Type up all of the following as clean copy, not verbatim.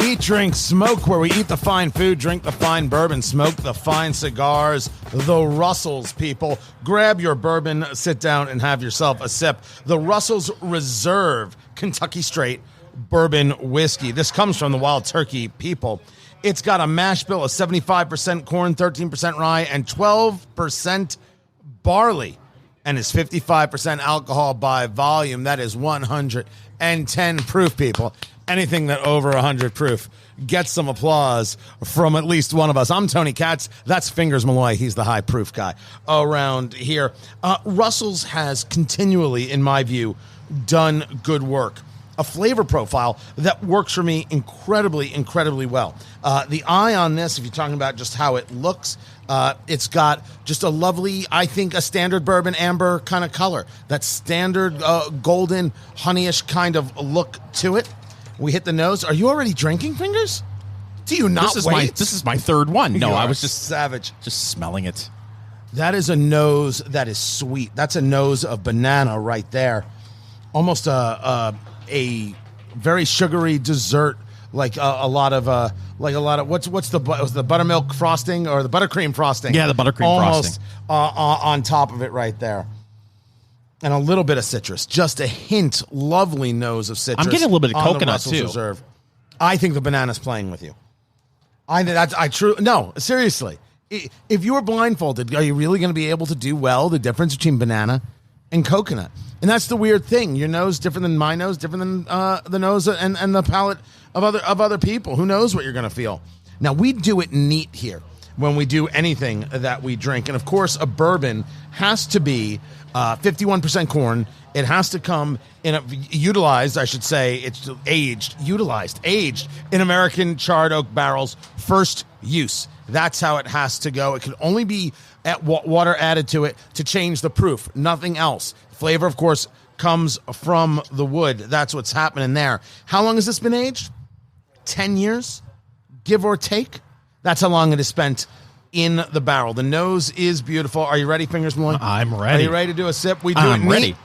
Eat, drink, smoke, where we eat the fine food, drink the fine bourbon, smoke the fine cigars, the Russells, people. Grab your bourbon, sit down, and have yourself a sip. The Russells Reserve Kentucky Straight Bourbon Whiskey. This comes from the Wild Turkey, people. It's got a mash bill of 75% corn, 13% rye, and 12% barley, and is 55% alcohol by volume. That is 110 proof, people. Anything that over 100 proof gets some applause from at least one of us. I'm Tony Katz. That's Fingers Malloy. He's the high proof guy around here. Russell's has continually, in my view, done good work. A flavor profile that works for me incredibly well. The eye on this, if you're talking about just how it looks, it's got just a lovely, I think, a standard bourbon amber kind of color. That standard golden, honeyish kind of look to it. We hit the nose. Are you already drinking, Fingers? Do you not wait? This is my third one. No, I was just savage. Just smelling it. That is a nose that is sweet. That's a nose of banana right there. Almost a very sugary dessert, like a lot of what's the buttermilk frosting or the buttercream frosting? Yeah, the buttercream frosting on top of it right there. And a little bit of citrus, just a hint, lovely nose of citrus. I'm getting a little bit of coconut too. Reserve. I think the banana's playing with you. Seriously. If you were blindfolded, are you really going to be able to do well the difference between banana and coconut? And that's the weird thing. Your nose different than my nose, different than the nose and the palate of other people. Who knows what you're going to feel? Now, we do it neat here when we do anything that we drink. And, of course, a bourbon has to be 51% corn. It has to come utilized in American charred oak barrels, first use. That's how it has to go. It can only be at water added to it to change the proof, nothing else. Flavor, of course, comes from the wood. That's what's happening there. How long has this been aged? 10 years, give or take. That's how long it is spent in the barrel. The nose is beautiful. Are you ready, Fingers Malloy? I'm ready. Are you ready to do a sip? We do it neat, ready.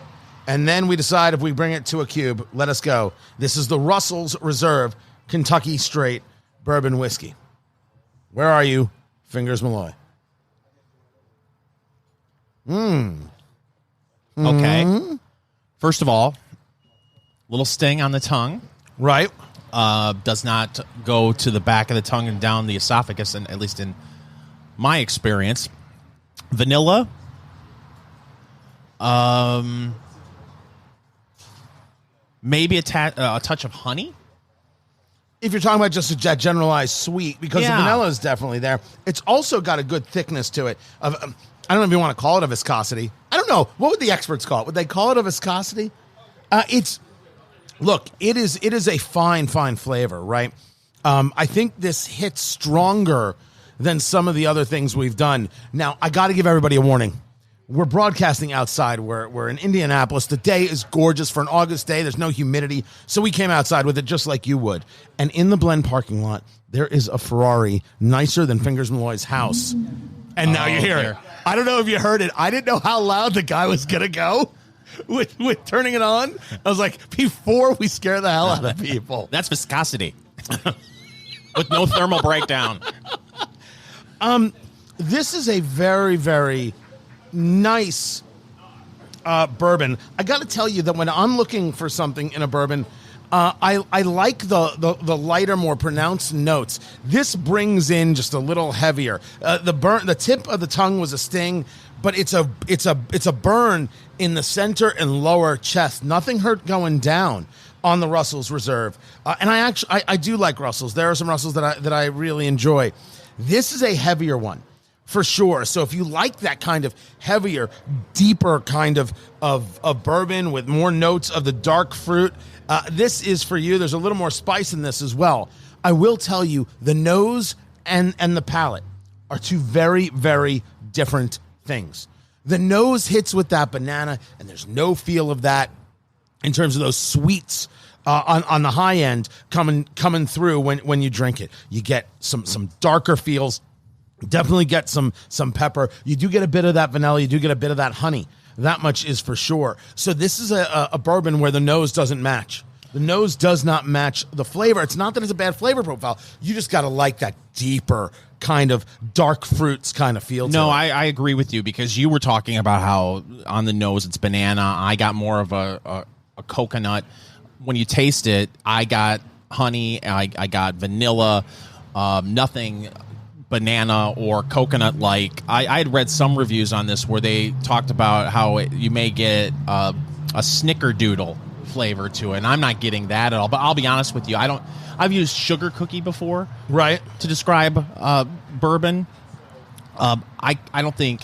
And then we decide if we bring it to a cube. Let us go. This is the Russell's Reserve Kentucky Straight Bourbon Whiskey. Where are you, Fingers Malloy? Okay. First of all, little sting on the tongue. Right. Does not go to the back of the tongue and down the esophagus, and at least in my experience. Vanilla. Maybe a touch of honey. If you're talking about just a generalized sweet, because the vanilla is definitely there. It's also got a good thickness to it. I don't know if you want to call it a viscosity. I don't know. What would the experts call it? Would they call it a viscosity? It is a fine flavor, right? I think this hits stronger than some of the other things we've done. Now, I got to give everybody a warning. We're broadcasting outside. We're in Indianapolis. The day is gorgeous for an August day. There's no humidity. So we came outside with it just like you would. And in the Blend parking lot, there is a Ferrari nicer than Fingers Malloy's house. And now you hear it. I don't know if you heard it. I didn't know how loud the guy was going to go with turning it on. I was like, before we scare the hell out of people. That's viscosity. With no thermal breakdown. This is a very, very nice bourbon. I got to tell you that when I'm looking for something in a bourbon, I like the lighter, more pronounced notes. This brings in just a little heavier. The tip of the tongue was a sting, but it's a burn in the center and lower chest. Nothing hurt going down on the Russell's Reserve, and I do like Russell's. There are some Russell's that I really enjoy. This is a heavier one, for sure. So if you like that kind of heavier, deeper kind of bourbon with more notes of the dark fruit, this is for you. There's a little more spice in this as well. I will tell you, the nose and the palate are two very, very different things. The nose hits with that banana, and there's no feel of that in terms of those sweets on the high end coming through when you drink it. You get some darker feels. Definitely get some pepper. You do get a bit of that vanilla. You do get a bit of that honey. That much is for sure. So this is a bourbon where the nose doesn't match. The nose does not match the flavor. It's not that it's a bad flavor profile. You just got to like that deeper kind of dark fruits kind of feel to No, it. I agree with you, because you were talking about how on the nose it's banana. I got more of a coconut. When you taste it, I got honey. I got vanilla. Nothing banana or coconut like. I had read some reviews on this where they talked about how you may get a snickerdoodle flavor to it, and I'm not getting that at all. But I'll be honest with you, I've used sugar cookie before, right, to describe bourbon. I don't think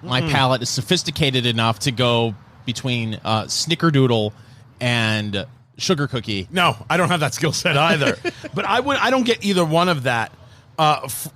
my palate is sophisticated enough to go between snickerdoodle and sugar cookie. No, I don't have that skill set either. But I don't get either one of that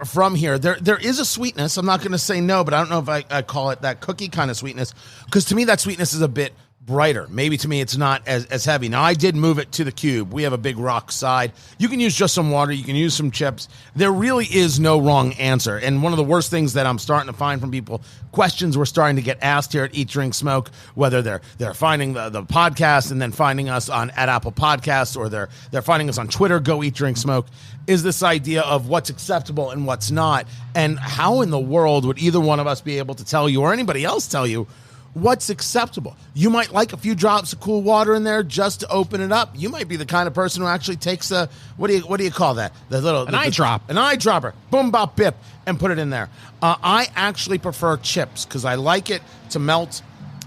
from here. There is a sweetness. I'm not going to say no, but I don't know if I call it that cookie kind of sweetness, because to me that sweetness is a bit brighter. Maybe to me it's not as heavy. Now, I did move it to the cube. We have a big rock side. You can use just some water. You can use some chips. There really is no wrong answer. And one of the worst things that I'm starting to find from people, questions we're starting to get asked here at Eat, Drink, Smoke, whether they're finding the podcast and then finding us at Apple Podcasts, or they're finding us on Twitter, Go Eat, Drink, Smoke, is this idea of what's acceptable and what's not. And how in the world would either one of us be able to tell you, or anybody else tell you, what's acceptable? You might like a few drops of cool water in there just to open it up. You might be the kind of person who actually takes what do you call that? An eyedropper, boom, bop, bip, and put it in there. I actually prefer chips because I like it to melt,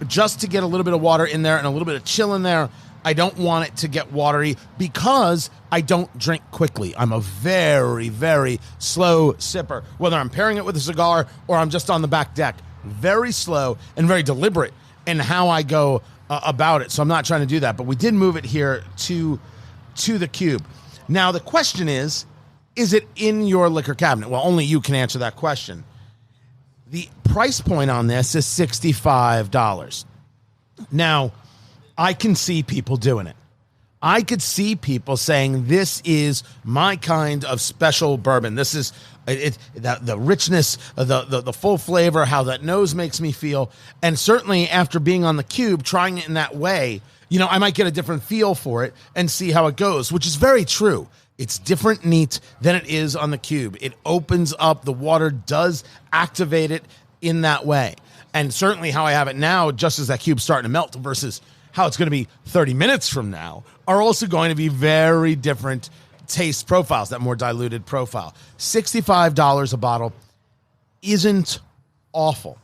just to get a little bit of water in there and a little bit of chill in there. I don't want it to get watery because I don't drink quickly. I'm a very, very slow sipper, whether I'm pairing it with a cigar or I'm just on the back deck. Very slow and very deliberate in how I go about it. So I'm not trying to do that. But we did move it here to the cube. Now, the question is it in your liquor cabinet? Well, only you can answer that question. The price point on this is $65. Now, I can see people doing it. I could see people saying, this is my kind of special bourbon. This is the richness, the full flavor, how that nose makes me feel. And certainly after being on the cube, trying it in that way, I might get a different feel for it and see how it goes, which is very true. It's different neat than it is on the cube. It opens up. The water does activate it in that way. And certainly how I have it now, just as that cube's starting to melt versus how it's going to be 30 minutes from now, are also going to be very different taste profiles, that more diluted profile. $65 a bottle isn't awful,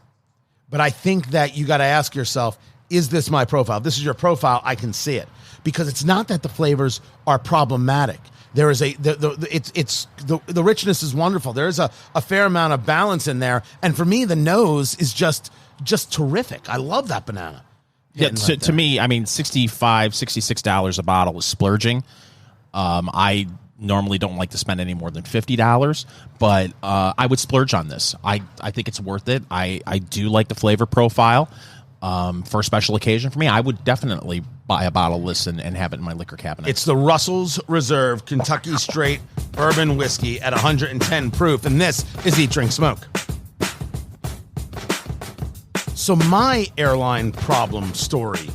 but I think that you got to ask yourself, is this my profile? If this is your profile, I can see it, because it's not that the flavors are problematic. There is the richness is wonderful. There is a fair amount of balance in there, and for me, the nose is just terrific. I love that banana. Yeah, to me, I mean, $65, $66 a bottle is splurging. I normally don't like to spend any more than $50, but I would splurge on this. I think it's worth it. I do like the flavor profile. For a special occasion for me, I would definitely buy a bottle of this and have it in my liquor cabinet. It's the Russell's Reserve Kentucky Straight Bourbon Whiskey at 110 proof, and this is Eat, Drink, Smoke. So my airline problem story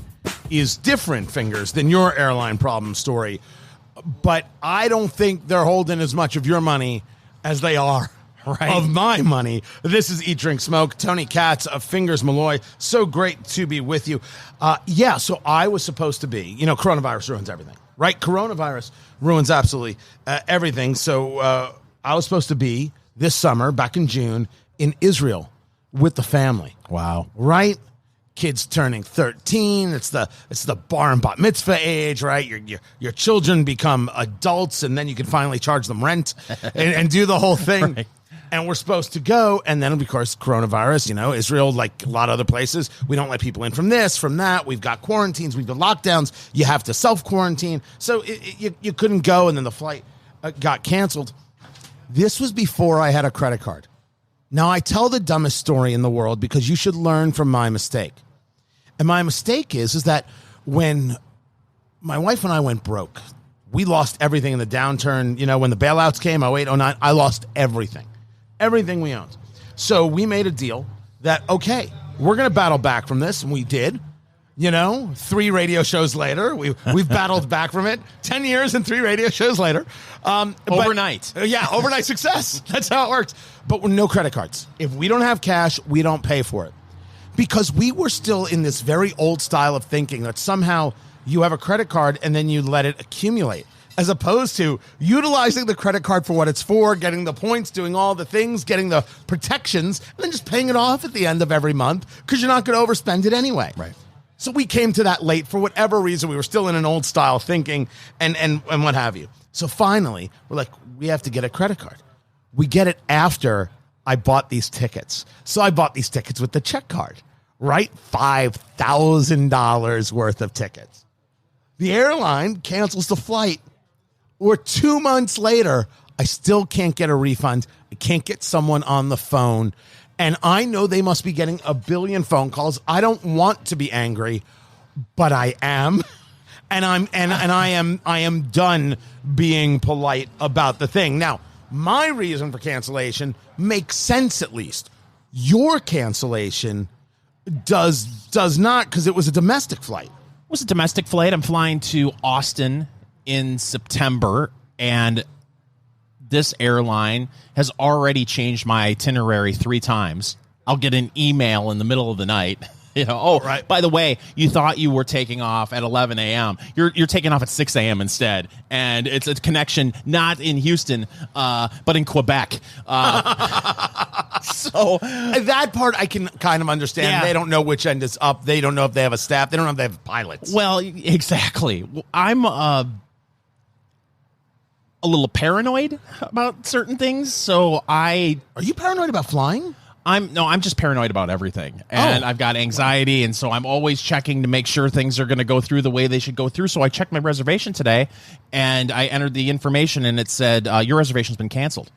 is different, Fingers, than your airline problem story. But I don't think they're holding as much of your money as they are of my money. This is Eat, Drink, Smoke. Tony Katz of Fingers Malloy. So great to be with you. So I was supposed to be, coronavirus ruins everything, right? Coronavirus ruins absolutely everything. So I was supposed to be this summer, back in June, in Israel with the family. Wow. Right? Kids turning 13. It's the bar and bat mitzvah age, right? Your children become adults, and then you can finally charge them rent and do the whole thing. Right. And we're supposed to go, and then, of course, coronavirus, Israel, like a lot of other places, we don't let people in from this, from that. We've got quarantines. We've got lockdowns. You have to self-quarantine. So you couldn't go, and then the flight got canceled. This was before I had a credit card. Now, I tell the dumbest story in the world because you should learn from my mistake. And my mistake is that when my wife and I went broke, we lost everything in the downturn. When the bailouts came, 08, 09, I lost everything. Everything we owned. So we made a deal that, okay, we're going to battle back from this, and we did. You know, 3 radio shows later, we've battled back from it. 10 years and 3 radio shows later. Overnight. Overnight success. That's how it works. But no credit cards. If we don't have cash, we don't pay for it. Because we were still in this very old style of thinking that somehow you have a credit card and then you let it accumulate, as opposed to utilizing the credit card for what it's for, getting the points, doing all the things, getting the protections, and then just paying it off at the end of every month because you're not going to overspend it anyway. Right. So we came to that late for whatever reason. We were still in an old style thinking and what have you. So finally, we're like, we have to get a credit card. We get it after I bought these tickets. So I bought these tickets with the check card, right? $5,000 worth of tickets. The airline cancels the flight. Or 2 months later, I still can't get a refund. I can't get someone on the phone. And I know they must be getting a billion phone calls. I don't want to be angry, but I am. And I am done being polite about the thing. Now, my reason for cancellation makes sense, at least. Your cancellation does not, because it was a domestic flight. It was a domestic flight. I'm flying to Austin in September, and this airline has already changed my itinerary 3 times. I'll get an email in the middle of the night. Right. By the way, you thought you were taking off at 11 a.m. You're taking off at 6 a.m. instead. And it's a connection not in Houston, but in Quebec. So that part I can kind of understand. Yeah. They don't know which end is up. They don't know if they have a staff. They don't know if they have pilots. Well, exactly. I'm a little paranoid about certain things. So Are you paranoid about flying? I'm just paranoid about everything. And I've got anxiety, and so I'm always checking to make sure things are going to go through the way they should go through. So I checked my reservation today, and I entered the information, and it said, your reservation's been canceled.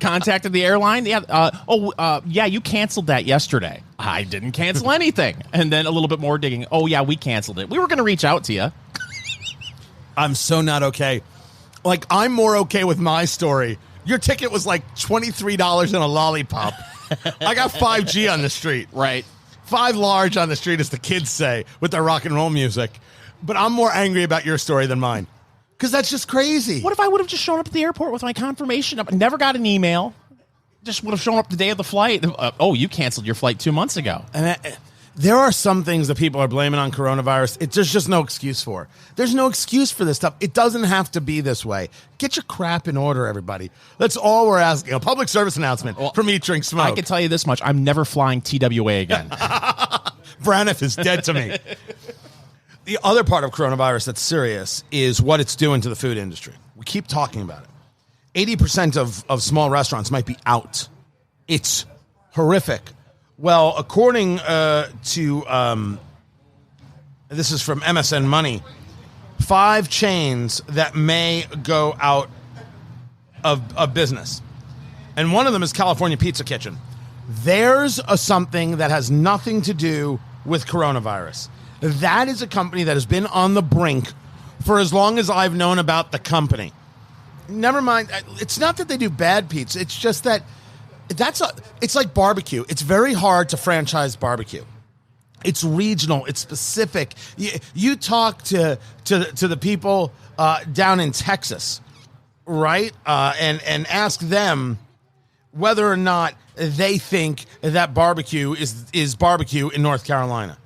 Contacted the airline? Yeah, you canceled that yesterday. I didn't cancel anything. And then a little bit more digging. Oh, yeah, we canceled it. We were going to reach out to you. I'm so not okay. Like, I'm more okay with my story. Your ticket was like $23 and a lollipop. I got 5G on the street. Right. 5 large on the street, as the kids say, with their rock and roll music. But I'm more angry about your story than mine. Because that's just crazy. What if I would have just shown up at the airport with my confirmation? I never got an email. Just would have shown up the day of the flight. You canceled your flight 2 months ago. And there are some things that people are blaming on coronavirus. There's just no excuse for. There's no excuse for this stuff. It doesn't have to be this way. Get your crap in order, everybody. That's all we're asking. A public service announcement from Eat, Drink, Smoke. I can tell you this much. I'm never flying TWA again. Braniff is dead to me. The other part of coronavirus that's serious is what it's doing to the food industry. We keep talking about it. 80% of small restaurants might be out. It's horrific. Well, according to this is from MSN Money, 5 chains that may go out of business. And one of them is California Pizza Kitchen. There's something that has nothing to do with coronavirus. That is a company that has been on the brink for as long as I've known about the company. Never mind. It's not that they do bad pizza. It's just that it's like barbecue. It's very hard to franchise barbecue. It's regional. It's specific. You talk to the people down in Texas, right? And ask them whether or not they think that barbecue is barbecue in North Carolina,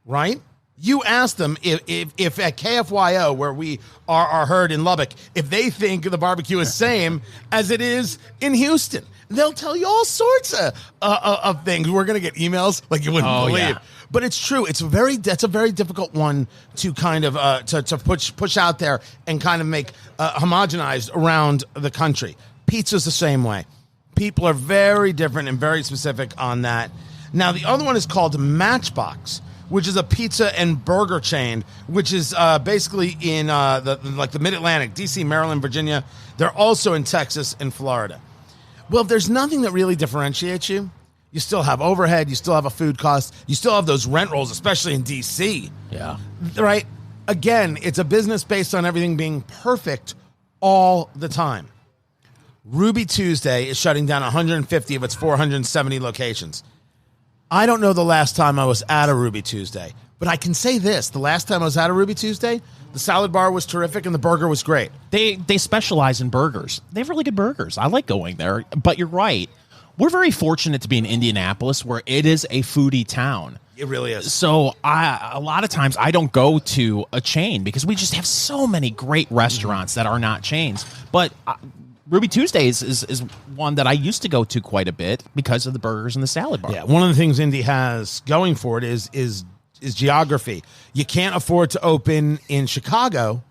right? You ask them if at KFYO, where we are heard in Lubbock, if they think the barbecue is same as it is in Houston. They'll tell you all sorts of things. We're going to get emails like you wouldn't believe. Yeah. But it's true. That's a very difficult one to kind of to push out there and kind of make homogenized around the country. Pizza's the same way. People are very different and very specific on that. Now, the other one is called Matchbox, which is a pizza and burger chain, which is basically in the Mid-Atlantic, D.C., Maryland, Virginia. They're also in Texas and Florida. Well, if there's nothing that really differentiates you, you still have overhead, you still have a food cost, you still have those rent rolls, especially in D.C. Yeah. Right? Again, it's a business based on everything being perfect all the time. Ruby Tuesday is shutting down 150 of its 470 locations. I don't know the last time I was at a Ruby Tuesday, but I can say this. The last time I was at a Ruby Tuesday, the salad bar was terrific and the burger was great. They specialize in burgers. They have really good burgers. I like going there. But you're right. We're very fortunate to be in Indianapolis, where it is a foodie town. It really is. So a lot of times I don't go to a chain because we just have so many great restaurants that are not chains. But Ruby Tuesdays is one that I used to go to quite a bit because of the burgers and the salad bar. Yeah, one of the things Indy has going for it is geography. You can't afford to open in Chicago.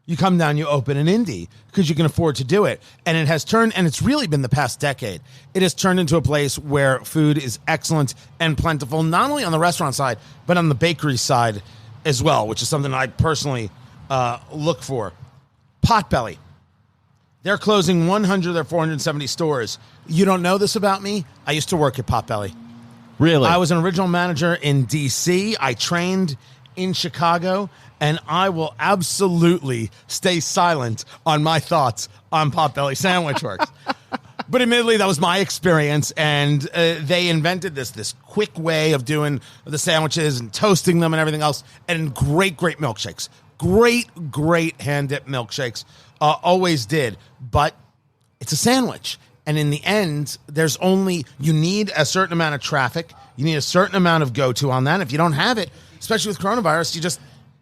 You come down, you open in Indy because you can afford to do it. And it has turned, and it's really been the past decade, it has turned into a place where food is excellent and plentiful, not only on the restaurant side, but on the bakery side as well, which is something I personally look for. Potbelly. They're closing 100 of their 470 stores. You don't know this about me? I used to work at Potbelly. Really? I was an original manager in D.C. I trained in Chicago, and I will absolutely stay silent on my thoughts on Potbelly Sandwich Works. But admittedly, that was my experience, and they invented this quick way of doing the sandwiches and toasting them and everything else, and great milkshakes. Great hand-dipped milkshakes. Always did. But it's a sandwich. And in the end, you need a certain amount of traffic. You need a certain amount of go-to on that. If you don't have it, especially with coronavirus,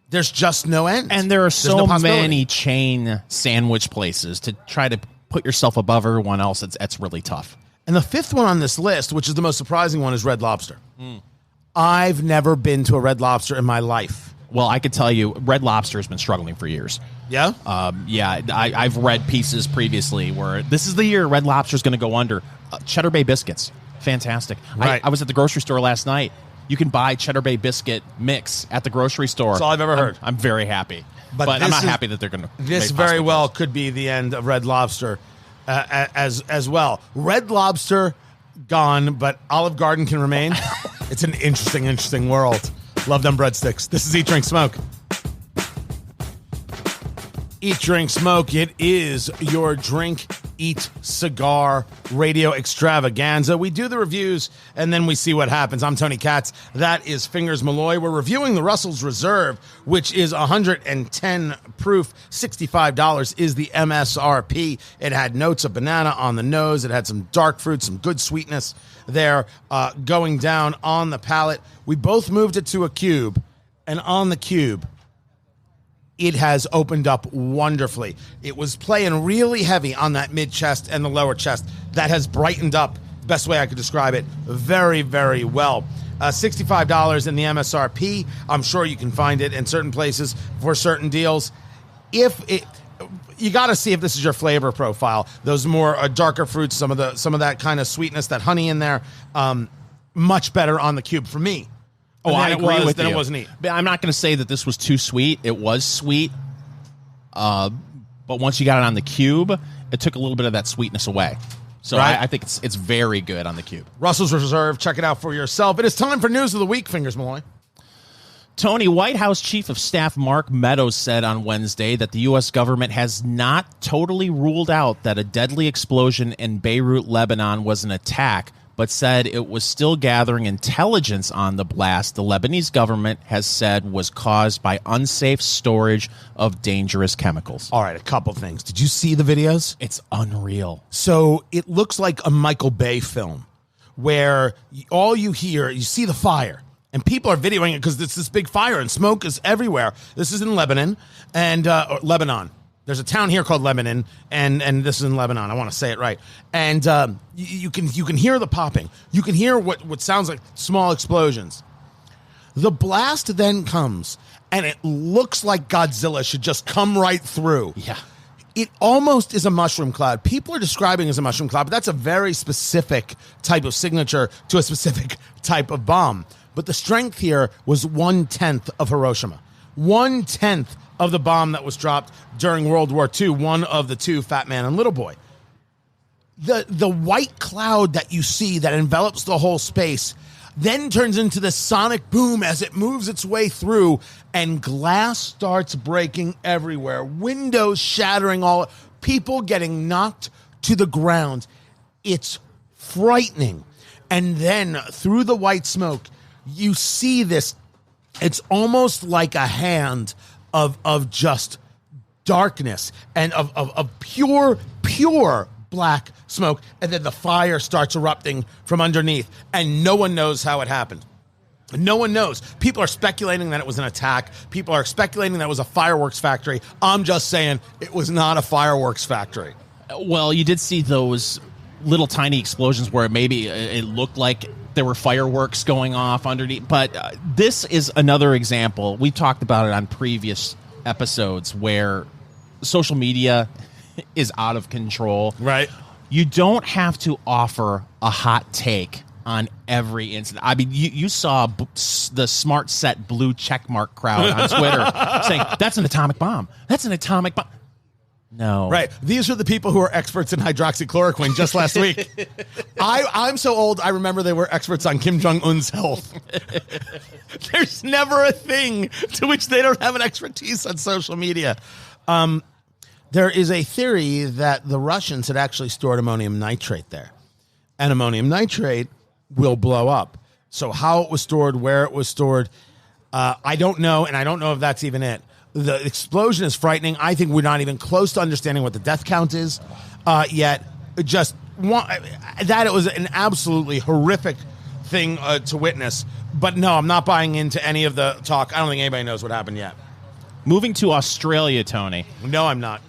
there's just no end. And there are so many chain sandwich places to try to put yourself above everyone else. It's really tough. And the fifth one on this list, which is the most surprising one, is Red Lobster. I've never been to a Red Lobster in my life. Well, I could tell you, Red Lobster has been struggling for years. Yeah? I've read pieces previously where this is the year Red Lobster is going to go under. Cheddar Bay biscuits, fantastic. Right. I was at the grocery store last night. You can buy Cheddar Bay biscuit mix at the grocery store. That's all I've ever heard. I'm very happy. But I'm not happy that they're going to. This very well could be the end of Red Lobster as well. Red Lobster gone, but Olive Garden can remain. It's an interesting world. Love them breadsticks. This is Eat, Drink, Smoke. Eat, Drink, Smoke. It is your drink, eat, cigar radio extravaganza. We do the reviews, and then we see what happens. I'm Tony Katz. That is Fingers Malloy. We're reviewing the Russell's Reserve, which is 110 proof. $65 is the MSRP. It had notes of banana on the nose. It had some dark fruit, some good sweetness there going down on the palate. We both moved it to a cube, and on the cube, it has opened up wonderfully. It was playing really heavy on that mid-chest and the lower chest. That has brightened up, the best way I could describe it, very, very well. $65 in the MSRP. I'm sure you can find it in certain places for certain deals. You got to see if this is your flavor profile. Those more darker fruits, some of that kind of sweetness, that honey in there, much better on the cube for me. Oh, I agree with you. It was neat. I'm not going to say that this was too sweet. It was sweet, but once you got it on the cube, it took a little bit of that sweetness away. So right. I think it's very good on the cube. Russell's Reserve. Check it out for yourself. It is time for News of the Week, Fingers Malloy. Tony, White House Chief of Staff Mark Meadows said on Wednesday that the U.S. government has not totally ruled out that a deadly explosion in Beirut, Lebanon was an attack, but said it was still gathering intelligence on the blast the Lebanese government has said was caused by unsafe storage of dangerous chemicals. All right, a couple things. Did you see the videos? It's unreal. So it looks like a Michael Bay film where all you hear, you see the fire. And people are videoing it because it's this big fire and smoke is everywhere. This is in Lebanon and Lebanon. There's a town here called Lebanon, and this is in Lebanon. I want to say it right. And you can hear the popping. You can hear what sounds like small explosions. The blast then comes, and it looks like Godzilla should just come right through. Yeah. It almost is a mushroom cloud. People are describing it as a mushroom cloud, but that's a very specific type of signature to a specific type of bomb. But the strength here was 1/10 of Hiroshima. 1/10 of the bomb that was dropped during World War II, one of the two, Fat Man and Little Boy. The white cloud that you see that envelops the whole space then turns into the sonic boom as it moves its way through, and glass starts breaking everywhere, windows shattering, all people getting knocked to the ground. It's frightening. And then through the white smoke, you see this. It's almost like a hand of just darkness and of pure black smoke. And then the fire starts erupting from underneath. And no one knows how it happened. No one knows. People are speculating that it was an attack. People are speculating that it was a fireworks factory. I'm just saying it was not a fireworks factory. Well, you did see those little tiny explosions where maybe it looked like there were fireworks going off underneath. But this is another example. We talked about it on previous episodes where social media is out of control. Right. You don't have to offer a hot take on every incident. I mean, you saw the smart set blue checkmark crowd on Twitter saying, that's an atomic bomb. That's an atomic bomb. No. Right. These are the people who are experts in hydroxychloroquine just last week. I'm so old, I remember they were experts on Kim Jong-un's health. There's never a thing to which they don't have an expertise on social media. There is a theory that the Russians had actually stored ammonium nitrate there. And ammonium nitrate will blow up. So how it was stored, where it was stored, I don't know, and I don't know if that's even it. The explosion is frightening. I think we're not even close to understanding what the death count is yet. Just that it was an absolutely horrific thing to witness. But no, I'm not buying into any of the talk. I don't think anybody knows what happened yet. Moving to Australia, Tony. No, I'm not.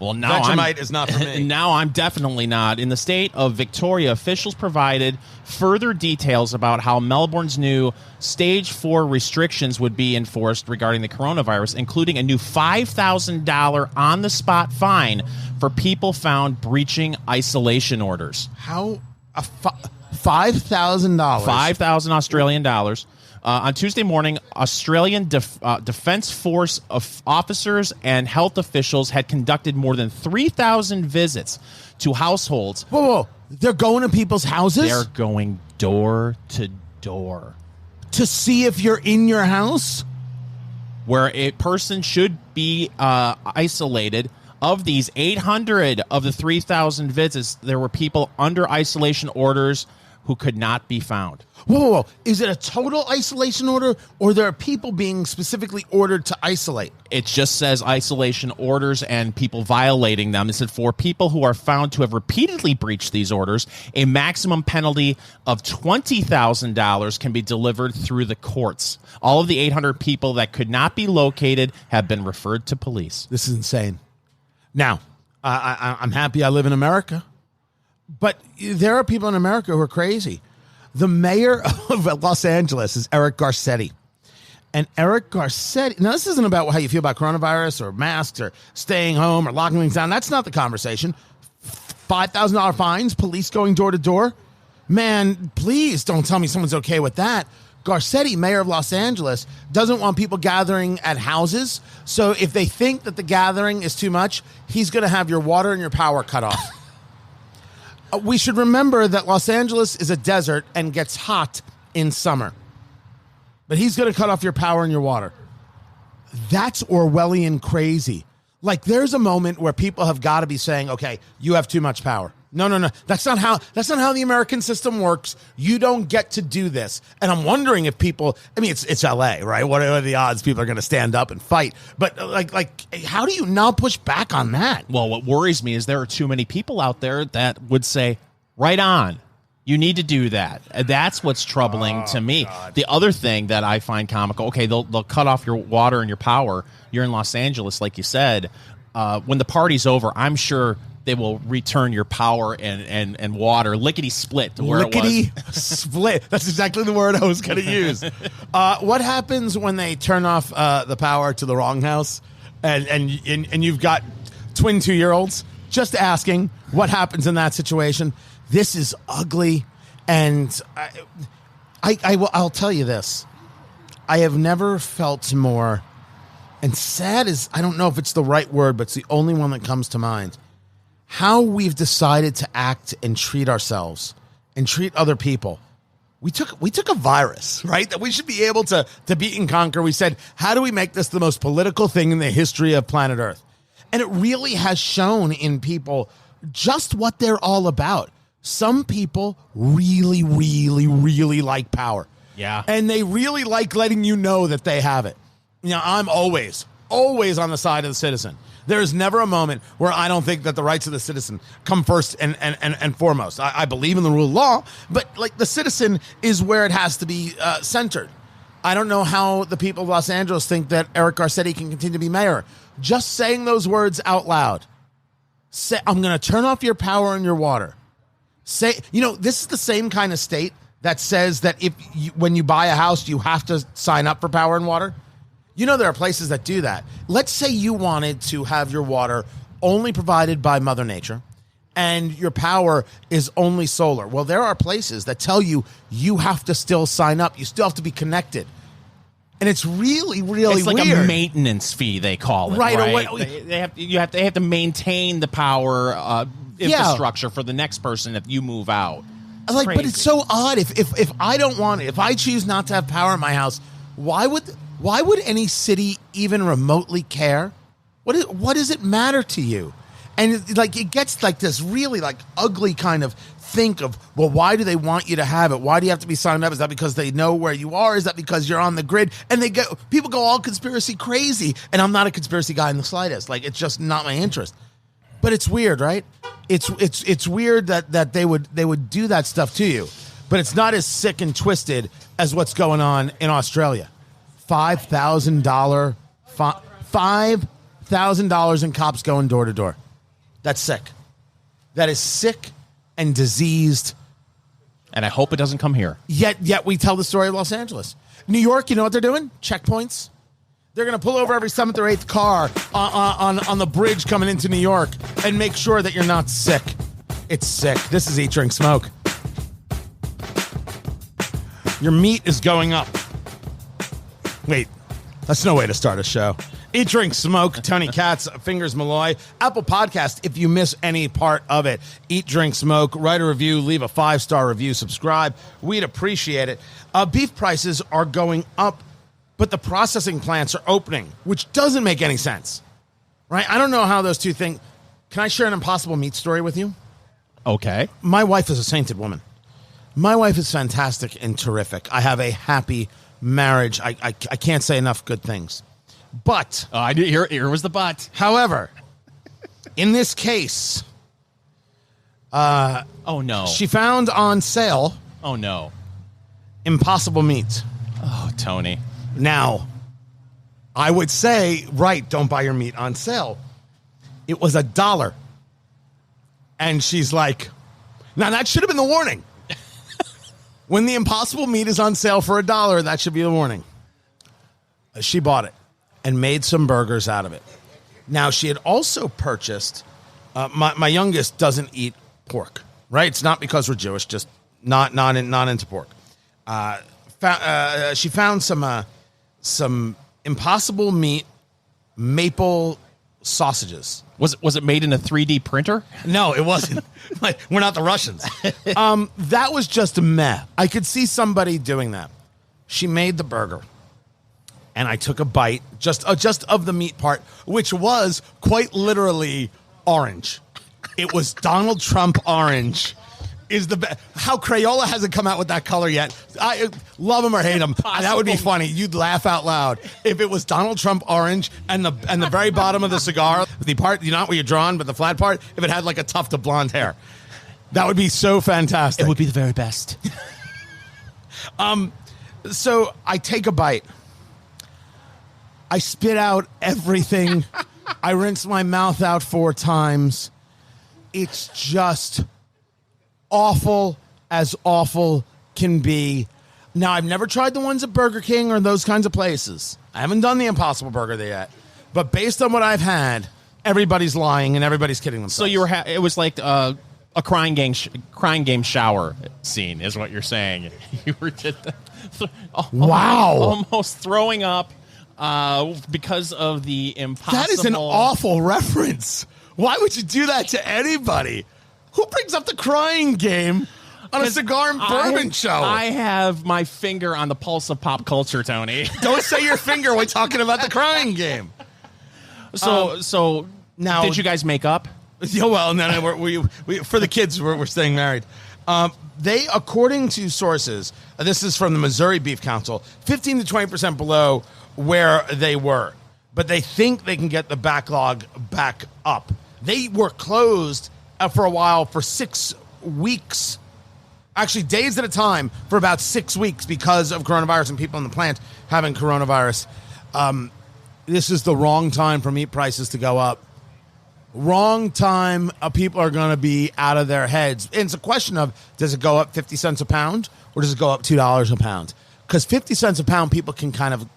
Well, now Vegemite is not for me. Now I'm definitely not. In the state of Victoria, officials provided further details about how Melbourne's new Stage 4 restrictions would be enforced regarding the coronavirus, including a new $5,000 on-the-spot fine for people found breaching isolation orders. How? $5,000? 5,000 Australian dollars. On Tuesday morning, Australian Defence Force officers and health officials had conducted more than 3,000 visits to households. Whoa. They're going to people's houses? They're going door to door. To see if you're in your house? Where a person should be isolated. Of these 800 of the 3,000 visits, there were people under isolation orders who could not be found. Whoa. Is it a total isolation order, or there are people being specifically ordered to isolate? It just says isolation orders and people violating them. It said for people who are found to have repeatedly breached these orders, a maximum penalty of $20,000 can be delivered through the courts. All of the 800 people that could not be located have been referred to police. This is insane. Now, I'm happy I live in America. But there are people in America who are crazy. The mayor of Los Angeles is Eric Garcetti. And Eric Garcetti, now this isn't about how you feel about coronavirus or masks or staying home or locking things down. That's not the conversation. $5,000 fines, police going door to door. Man, please don't tell me someone's okay with that. Garcetti, mayor of Los Angeles, doesn't want people gathering at houses. So if they think that the gathering is too much, he's going to have your water and your power cut off. We should remember that Los Angeles is a desert and gets hot in summer. But he's going to cut off your power and your water. That's Orwellian crazy. Like, there's a moment where people have got to be saying, okay, you have too much power. No. That's not how the American system works. You don't get to do this. And I'm wondering if people, I mean, it's LA, right? What are the odds people are going to stand up and fight? But like, how do you now push back on that? Well, what worries me is there are too many people out there that would say, right on, you need to do that. And that's what's troubling to me. God. The other thing that I find comical, okay, they'll cut off your water and your power. You're in Los Angeles, like you said. When the party's over, I'm sure they will return your power and water lickety-split to where it was. Lickety-split. That's exactly the word I was going to use. What happens when they turn off the power to the wrong house and you've got twin 2-year-olds? Just asking, what happens in that situation? This is ugly, and I'll tell you this. I have never felt more, and sad is, I don't know if it's the right word, but it's the only one that comes to mind. How we've decided to act and treat ourselves and treat other people. We took a virus, right, that we should be able to beat and conquer. We said, how do we make this the most political thing in the history of planet Earth? And it really has shown in people just what they're all about. Some people really, really, really like power. Yeah. And they really like letting you know that they have it. I'm always on the side of the citizen. There is never a moment where I don't think that the rights of the citizen come first and foremost. I believe in the rule of law, but like the citizen is where it has to be centered. I don't know how the people of Los Angeles think that Eric Garcetti can continue to be mayor. Just saying those words out loud. Say, I'm going to turn off your power and your water. Say, this is the same kind of state that says that when you buy a house, you have to sign up for power and water. There are places that do that. Let's say you wanted to have your water only provided by Mother Nature and your power is only solar. Well, there are places that tell you have to still sign up. You still have to be connected. And it's really, really it's like weird. A maintenance fee, they call it. Right. They have to maintain the power infrastructure for the next person if you move out. But it's so odd. If I don't want it, if I choose not to have power in my house, why would any city even remotely care? What does it matter to you? And it gets like this really like ugly kind of think of, well, why do they want you to have it? Why do you have to be signed up? Is that because they know where you are? Is that because you're on the grid? And people go all conspiracy crazy. And I'm not a conspiracy guy in the slightest. Like, it's just not my interest. But it's weird, right? It's weird that they would do that stuff to you. But it's not as sick and twisted as what's going on in Australia. $5,000 in cops going door to door. That's sick. That is sick and diseased. And I hope it doesn't come here. Yet we tell the story of Los Angeles. New York, you know what they're doing? Checkpoints. They're going to pull over every 7th or 8th car on the bridge coming into New York and make sure that you're not sick. It's sick. This is Eat, Drink, Smoke. Your meat is going up. Wait, that's no way to start a show. Eat, Drink, Smoke, Tony Katz, Fingers Malloy, Apple Podcast, if you miss any part of it. Eat, Drink, Smoke, write a review, leave a 5-star review, subscribe. We'd appreciate it. Beef prices are going up, but the processing plants are opening, which doesn't make any sense, right? I don't know how those two things... Can I share an impossible meat story with you? Okay. My wife is a sainted woman. My wife is fantastic and terrific. I have a happy marriage. I can't say enough good things. But here was the but. However, in this case, oh no, she found on sale. Oh no, impossible meat. Oh, Tony. Now, I would say, right, don't buy your meat on sale. It was $1, and she's like, now that should have been the warning. When the impossible meat is on sale for $1, that should be the warning. She bought it and made some burgers out of it. Now, she had also purchased, my youngest doesn't eat pork, right? It's not because we're Jewish, just not into pork. She found some impossible meat maple sausages. Was it made in a 3D printer? No, it wasn't. We're not the Russians. That was just a meh. I could see somebody doing that. She made the burger. And I took a bite just of the meat part, which was quite literally orange. It was Donald Trump orange. Is the best. How Crayola hasn't come out with that color yet. I love him or hate him. That would be funny. You'd laugh out loud if it was Donald Trump orange and the very bottom of the cigar, the part not where you're drawn, but the flat part, if it had like a tuft of blonde hair. That would be so fantastic. It would be the very best. So I take a bite. I spit out everything. I rinse my mouth out 4 times. It's just awful as awful can be. Now, I've never tried the ones at Burger King or those kinds of places. I haven't done the Impossible Burger there yet. But based on what I've had, everybody's lying and everybody's kidding themselves. So it was like a crying game shower scene, is what you're saying. You were just wow, almost throwing up because of the impossible. That is an awful reference. Why would you do that to anybody? Who brings up the crying game on a cigar and bourbon show? I have my finger on the pulse of pop culture, Tony. Don't say your finger when talking about the crying game. So now, did you guys make up? Yeah, well, no, we for the kids, we're staying married. They, according to sources, this is from the Missouri Beef Council, 15 to 20% below where they were, but they think they can get the backlog back up. They were closed for a while for 6 weeks, actually days at a time, for about 6 weeks because of coronavirus and people in the plant having coronavirus. This is the wrong time for meat prices to go up. Wrong time. People are going to be out of their heads. And it's a question of, does it go up 50 cents a pound or does it go up $2 a pound? Because 50 cents a pound, people can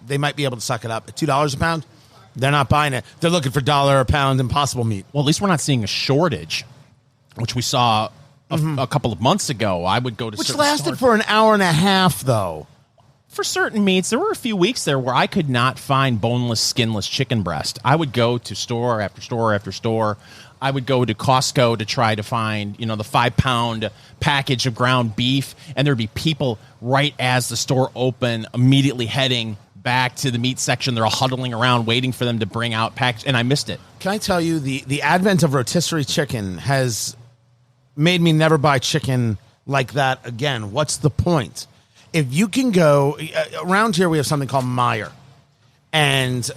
they might be able to suck it up. At $2 a pound, they're not buying it. They're looking for $1 a pound Impossible meat. Well, at least we're not seeing a shortage, which we saw a couple of months ago. I would go to which lasted for an hour and a half, though. For certain meats, there were a few weeks there where I could not find boneless, skinless chicken breast. I would go to store after store after store. I would go to Costco to try to find, the 5-pound package of ground beef, and there'd be people right as the store opened immediately heading back to the meat section. They're all huddling around waiting for them to bring out package, and I missed it. Can I tell you, the advent of rotisserie chicken has made me never buy chicken like that again. What's the point? If you can go around here, we have something called Meyer, and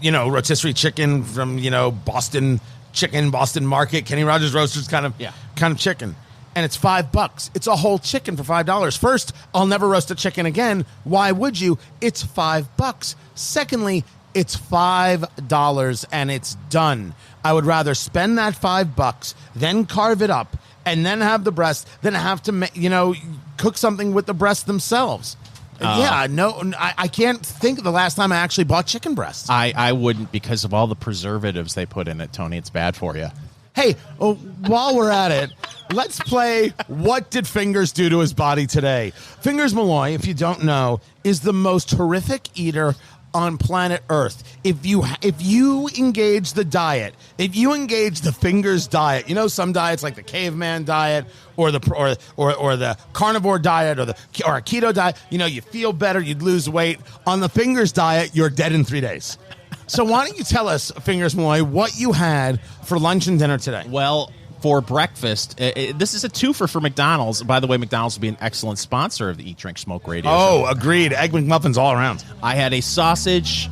rotisserie chicken from Boston chicken, Boston Market, Kenny Rogers Roasters kind of chicken, and it's $5. It's a whole chicken for $5. First, I'll never roast a chicken again. Why would you? It's $5. Secondly, it's $5 and it's done. I would rather spend that $5, then carve it up, and then have the breast, than have to cook something with the breasts themselves. I can't think of the last time I actually bought chicken breasts. I wouldn't, because of all the preservatives they put in it, Tony. It's bad for you. Hey, while we're at it, let's play What Did Fingers Do to His Body Today? Fingers Malloy, if you don't know, is the most horrific eater on planet Earth. If you engage the diet, if you engage the Fingers diet, some diets like the caveman diet or the carnivore diet or a keto diet, you feel better, you'd lose weight. On the Fingers diet, you're dead in 3 days. So why don't you tell us, Fingers Malloy, what you had for lunch and dinner today? Well, for breakfast, this is a twofer for McDonald's. By the way, McDonald's will be an excellent sponsor of the Eat, Drink, Smoke Radio. Oh, agreed. Egg McMuffins all around. I had a sausage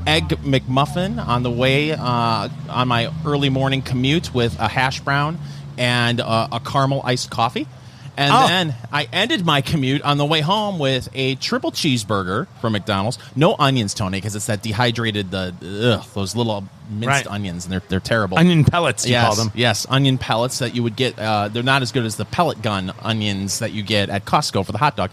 egg McMuffin on the way on my early morning commute with a hash brown and a caramel iced coffee. And then I ended my commute on the way home with a triple cheeseburger from McDonald's. No onions, Tony, because it's that dehydrated, those little minced onions, and they're terrible. Onion pellets, you call them. Yes, onion pellets that you would get. They're not as good as the pellet gun onions that you get at Costco for the hot dog.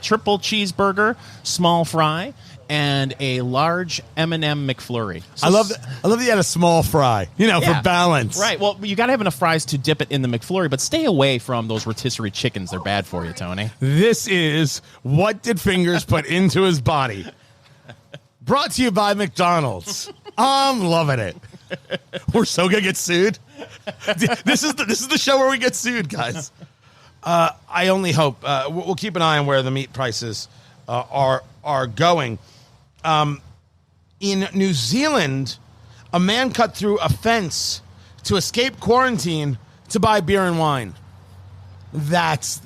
Triple cheeseburger, small fry, and a large M&M McFlurry. So I love that you had a small fry, for balance. Right. Well, you got to have enough fries to dip it in the McFlurry, but stay away from those rotisserie chickens. They're bad for you, Tony. This is What Did Fingers Put Into His Body? Brought to you by McDonald's. I'm loving it. We're so going to get sued. This is the show where we get sued, guys. I only hope. We'll keep an eye on where the meat prices are going. In New Zealand, a man cut through a fence to escape quarantine to buy beer and wine. That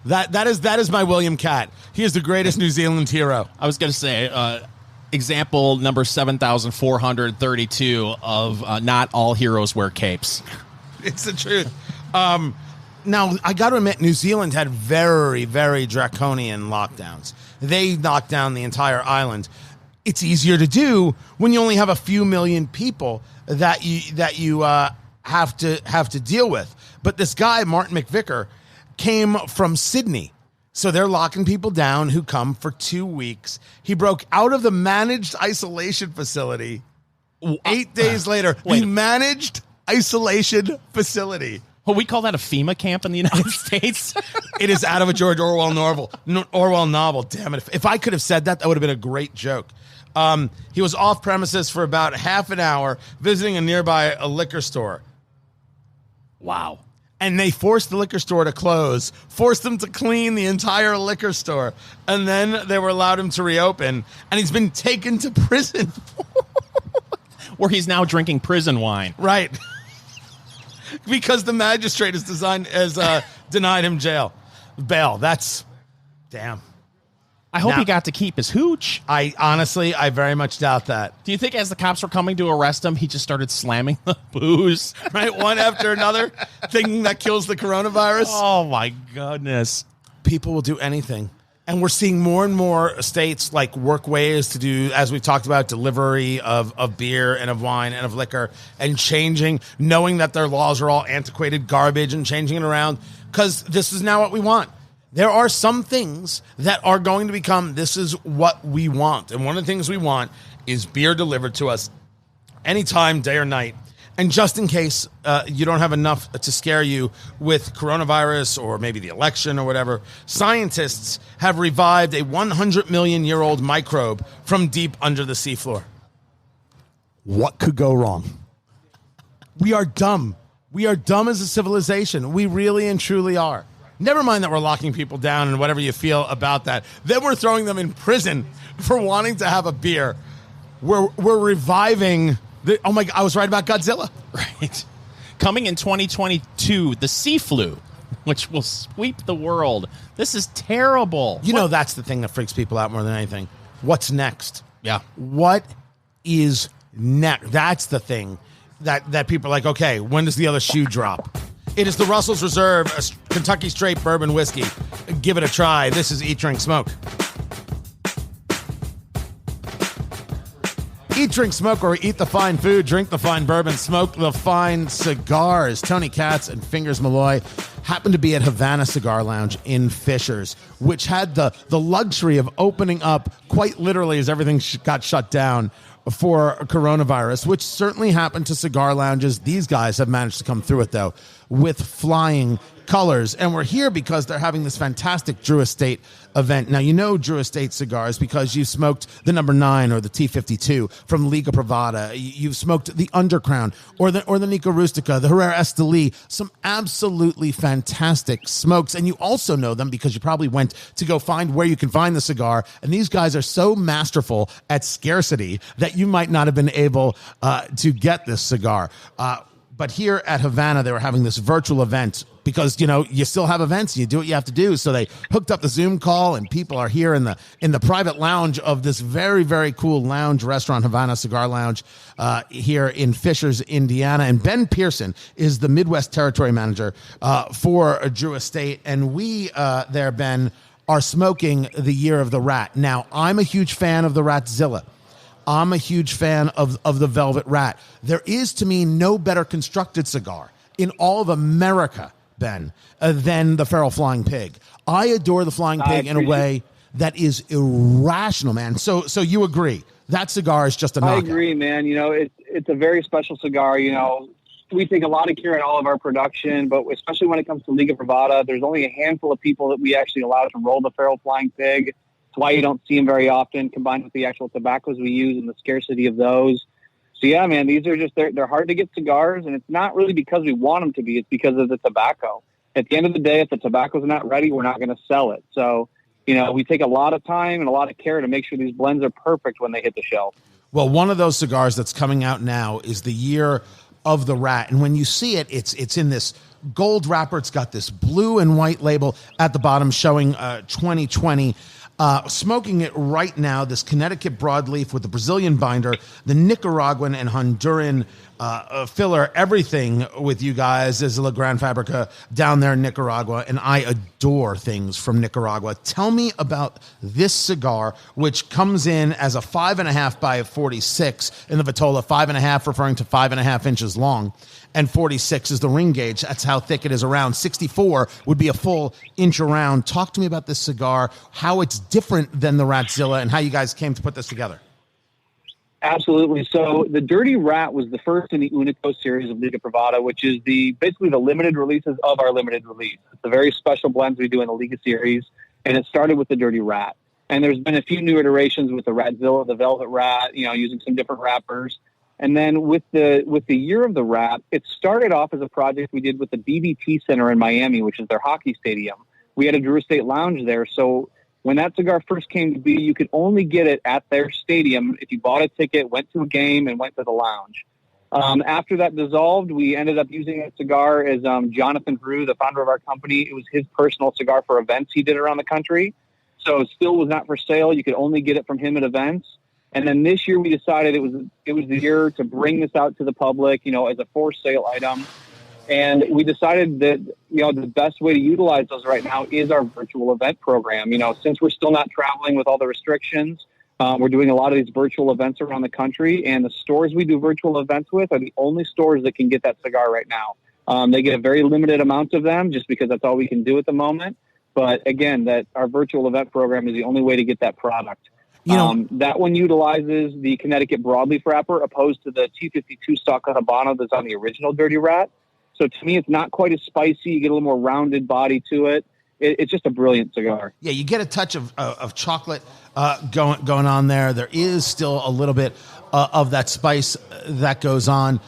is my William Catt. He is the greatest New Zealand hero. I was going to say, example number 7,432 of not all heroes wear capes. It's the truth. Now, I got to admit, New Zealand had very, very draconian lockdowns. They locked down the entire island. It's easier to do when you only have a few million people that you have to deal with. But this guy, Martin McVicker, came from Sydney. So they're locking people down who come for 2 weeks. He broke out of the managed isolation facility 8 days later. The managed isolation facility. Well, we call that a FEMA camp in the United States. It is out of a George Orwell novel. Damn it. If I could have said that would have been a great joke. He was off premises for about half an hour visiting a nearby liquor store. Wow. And they forced the liquor store to close, forced them to clean the entire liquor store, and then they were allowed him to reopen, and he's been taken to prison. Where he's now drinking prison wine. Right. because the magistrate has denied him bail. That's damn. I hope he got to keep his hooch. I very much doubt that. Do you think as the cops were coming to arrest him, he just started slamming the booze? Right, one after another, thinking that kills the coronavirus? Oh, my goodness. People will do anything. And we're seeing more and more states like work ways to do, as we've talked about, delivery of beer and of wine and of liquor, and changing, knowing that their laws are all antiquated garbage, and changing it around because this is now what we want. There are some things that are going to become, this is what we want. And one of the things we want is beer delivered to us anytime, day or night. And just in case you don't have enough to scare you with coronavirus or maybe the election or whatever, scientists have revived a 100 million year old microbe from deep under the seafloor. What could go wrong? We are dumb. We are dumb as a civilization. We really and truly are. Never mind that we're locking people down and whatever you feel about that. Then we're throwing them in prison for wanting to have a beer. We're reviving oh my God, I was right about Godzilla. Right. Coming in 2022, the sea flu, which will sweep the world. This is terrible. You know, that's the thing that freaks people out more than anything. What's next? Yeah. What is next? That's the thing that people are like, okay, when does the other shoe drop? It is the Russell's Reserve, a Kentucky Straight Bourbon Whiskey. Give it a try. This is Eat, Drink, Smoke. Eat, drink, smoke, or eat the fine food, drink the fine bourbon, smoke the fine cigars. Tony Katz and Fingers Malloy happened to be at Havana Cigar Lounge in Fishers, which had the luxury of opening up quite literally as everything got shut down for coronavirus, which certainly happened to cigar lounges. These guys have managed to come through it, though, with flying colors. And we're here because they're having this fantastic Drew Estate event. Now, you know Drew Estate cigars because you smoked the number 9 or the T52 from Liga Privada. You've smoked the Undercrown or the Nica Rustica, the Herrera Esteli, some absolutely fantastic smokes. And you also know them because you probably went to go find where you can find the cigar. And these guys are so masterful at scarcity that you might not have been able to get this cigar. But here at Havana, they were having this virtual event because, you know, you still have events and you do what you have to do. So they hooked up the Zoom call and people are here in the private lounge of this very, very cool lounge restaurant, Havana Cigar Lounge, here in Fishers, Indiana. And Ben Pearson is the Midwest Territory Manager for Drew Estate. And we there, Ben, are smoking the Year of the Rat. Now, I'm a huge fan of the Ratzilla. I'm a huge fan of the Velvet Rat. There is, to me, no better constructed cigar in all of America, Ben, than the Feral Flying Pig. I adore the Flying Pig in a way that is irrational, man. So you agree. That cigar is just a knockout. I agree, man. You know, it's a very special cigar. You know, we take a lot of care in all of our production, but especially when it comes to Liga Privada, there's only a handful of people that we actually allow to roll the Feral Flying Pig. That's why you don't see them very often, combined with the actual tobaccos we use and the scarcity of those. So, yeah, man, these are just, they're hard to get cigars, and it's not really because we want them to be. It's because of the tobacco. At the end of the day, if the tobacco's not ready, we're not going to sell it. So, you know, we take a lot of time and a lot of care to make sure these blends are perfect when they hit the shelf. Well, one of those cigars that's coming out now is the Year of the Rat. And when you see it, it's in this gold wrapper. It's got this blue and white label at the bottom showing 2020. Smoking it right now, this Connecticut broadleaf with the Brazilian binder, the Nicaraguan and Honduran filler, everything with you guys is La Gran Fabrica down there in Nicaragua, and I adore things from Nicaragua. Tell me about this cigar, which comes in as a 5.5 by 46 in the Vitola, 5.5 referring to 5.5 inches long, and 46 is the ring gauge. That's how thick it is around. 64 would be a full inch around. Talk to me about this cigar, how it's different than the Ratzilla, and how you guys came to put this together. Absolutely. So the Dirty Rat was the first in the Unico series of Liga Privada, which is basically the limited releases of our limited release. It's the very special blends we do in the Liga series, and it started with the Dirty Rat. And there's been a few new iterations with the Ratzilla, the Velvet Rat, you know, using some different wrappers. And then with the Year of the Rat, it started off as a project we did with the BB&T Center in Miami, which is their hockey stadium. We had a Drew Estate lounge there, so when that cigar first came to be, you could only get it at their stadium if you bought a ticket, went to a game, and went to the lounge. After that dissolved, we ended up using that cigar as Jonathan Drew, the founder of our company. It was his personal cigar for events he did around the country. So it still was not for sale. You could only get it from him at events. And then this year we decided it was the year to bring this out to the public, as a for sale item. And we decided that, the best way to utilize those right now is our virtual event program. Since we're still not traveling with all the restrictions, we're doing a lot of these virtual events around the country, and the stores we do virtual events with are the only stores that can get that cigar right now. They get a very limited amount of them just because that's all we can do at the moment. But again, that our virtual event program is the only way to get that product. That one utilizes the Connecticut broadleaf wrapper opposed to the T52 Stalker Habano that's on the original Dirty Rat. So to me, it's not quite as spicy. You get a little more rounded body to it. It's just a brilliant cigar. Yeah, you get a touch of chocolate going on there. There is still a little bit of that spice that goes on.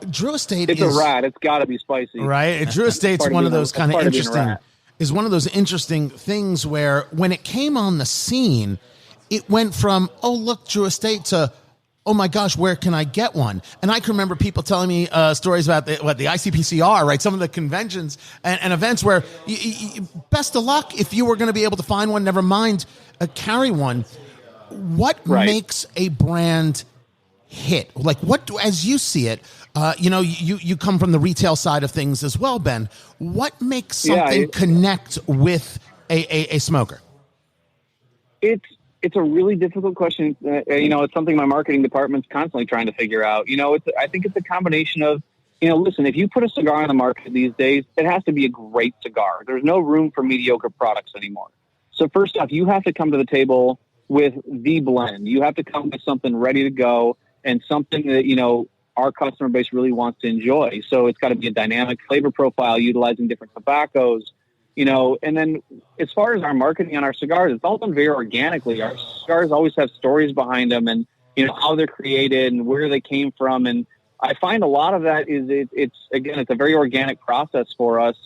Drew Estate it's a rat. It's got to be spicy, right? Drew Estate's one of those kind of interesting. Is one of those interesting things where when it came on the scene, it went from, oh, look, Drew Estate to, oh my gosh, where can I get one? And I can remember people telling me stories about the ICPCR, right? Some of the conventions and events where best of luck if you were going to be able to find one, never mind carry one. What makes a brand hit? Like as you see it, you come from the retail side of things as well, Ben. What makes something connect with a smoker? It's a really difficult question. It's something my marketing department's constantly trying to figure out. I think it's a combination of, listen, if you put a cigar on the market these days, it has to be a great cigar. There's no room for mediocre products anymore. So first off, you have to come to the table with the blend. You have to come with something ready to go and something that, our customer base really wants to enjoy. So it's got to be a dynamic flavor profile utilizing different tobaccos. And then as far as our marketing on our cigars, it's all done very organically. Our cigars always have stories behind them and, how they're created and where they came from. And I find a lot of that is it's a very organic process for us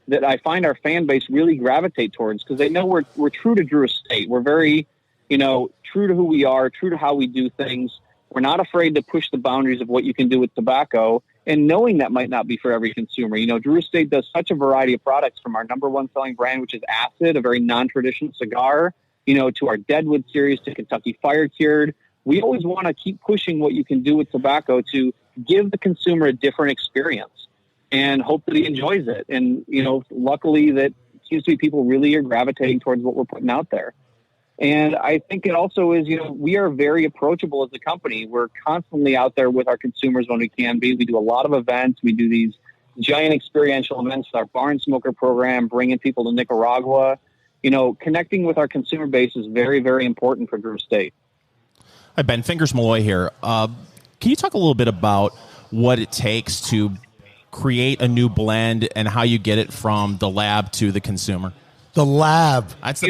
that I find our fan base really gravitate towards because they know we're true to Drew Estate. We're very, true to who we are, true to how we do things. We're not afraid to push the boundaries of what you can do with tobacco and knowing that might not be for every consumer. Drew Estate does such a variety of products from our number one selling brand, which is Acid, a very non-traditional cigar, to our Deadwood series, to Kentucky Fire Cured. We always want to keep pushing what you can do with tobacco to give the consumer a different experience and hope that he enjoys it. And, luckily that seems to be people really are gravitating towards what we're putting out there. And I think it also is, we are very approachable as a company. We're constantly out there with our consumers when we can be. We do a lot of events. We do these giant experiential events with our Barn Smoker program, bringing people to Nicaragua. Connecting with our consumer base is very, very important for Drew Estate. Hi, Ben. Fingers Malloy here. Can you talk a little bit about what it takes to create a new blend and how you get it from the lab to the consumer? The lab. That's I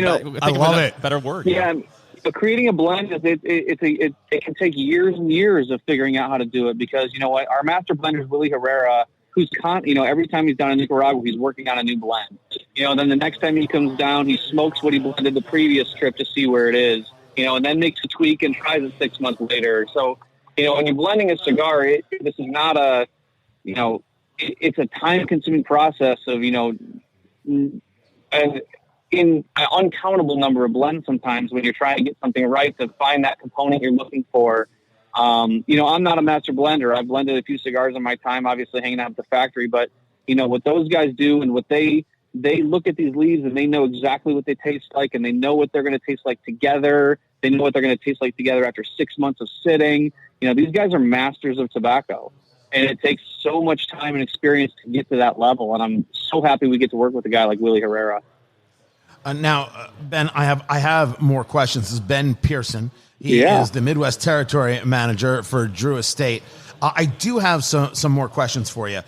love it. Better word. Yeah. But creating a blend, it can take years and years of figuring out how to do it because, our master blender is Willie Herrera, who's every time he's down in Nicaragua, he's working on a new blend. Then the next time he comes down, he smokes what he blended the previous trip to see where it is, and then makes a tweak and tries it 6 months later. So, when you're blending a cigar, this is not a, it's a time-consuming process of, and in an uncountable number of blends sometimes when you're trying to get something right to find that component you're looking for. I'm not a master blender. I've blended a few cigars in my time, obviously hanging out at the factory, but what those guys do and what they look at these leaves and they know exactly what they taste like and they know what they're going to taste like together. They know what they're going to taste like together after 6 months of sitting. These guys are masters of tobacco and it takes so much time and experience to get to that level. And I'm so happy we get to work with a guy like Willie Herrera. Now, Ben, I have more questions. This is Ben Pearson. He is the Midwest Territory Manager for Drew Estate. I do have some more questions for you,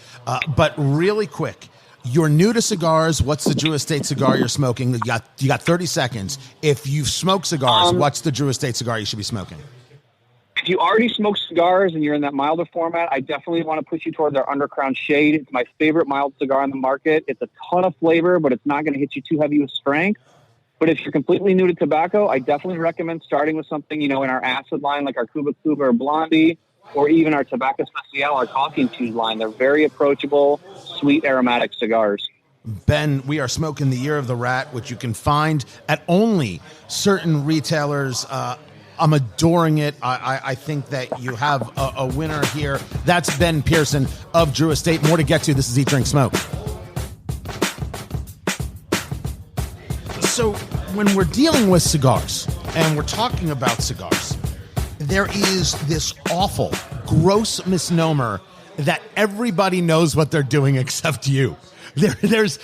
but really quick. You're new to cigars. What's the Drew Estate cigar you're smoking? You got 30 seconds. If you've smoked cigars, what's the Drew Estate cigar you should be smoking? If you already smoke cigars and you're in that milder format, I definitely want to push you towards our Undercrown Shade. It's my favorite mild cigar on the market. It's a ton of flavor, but it's not going to hit you too heavy with strength. But if you're completely new to tobacco, I definitely recommend starting with something, in our acid line, like our Cuba Cuba or Blondie. or even our Tobacco Especial, our coffee infused line. They're very approachable, sweet, aromatic cigars. Ben, we are smoking the Year of the Rat, which you can find at only certain retailers. I'm adoring it. I think that you have a winner here. That's Ben Pearson of Drew Estate. More to get to. This is Eat, Drink, Smoke. So when we're dealing with cigars and we're talking about cigars, there is this awful, gross misnomer that everybody knows what they're doing except you. There's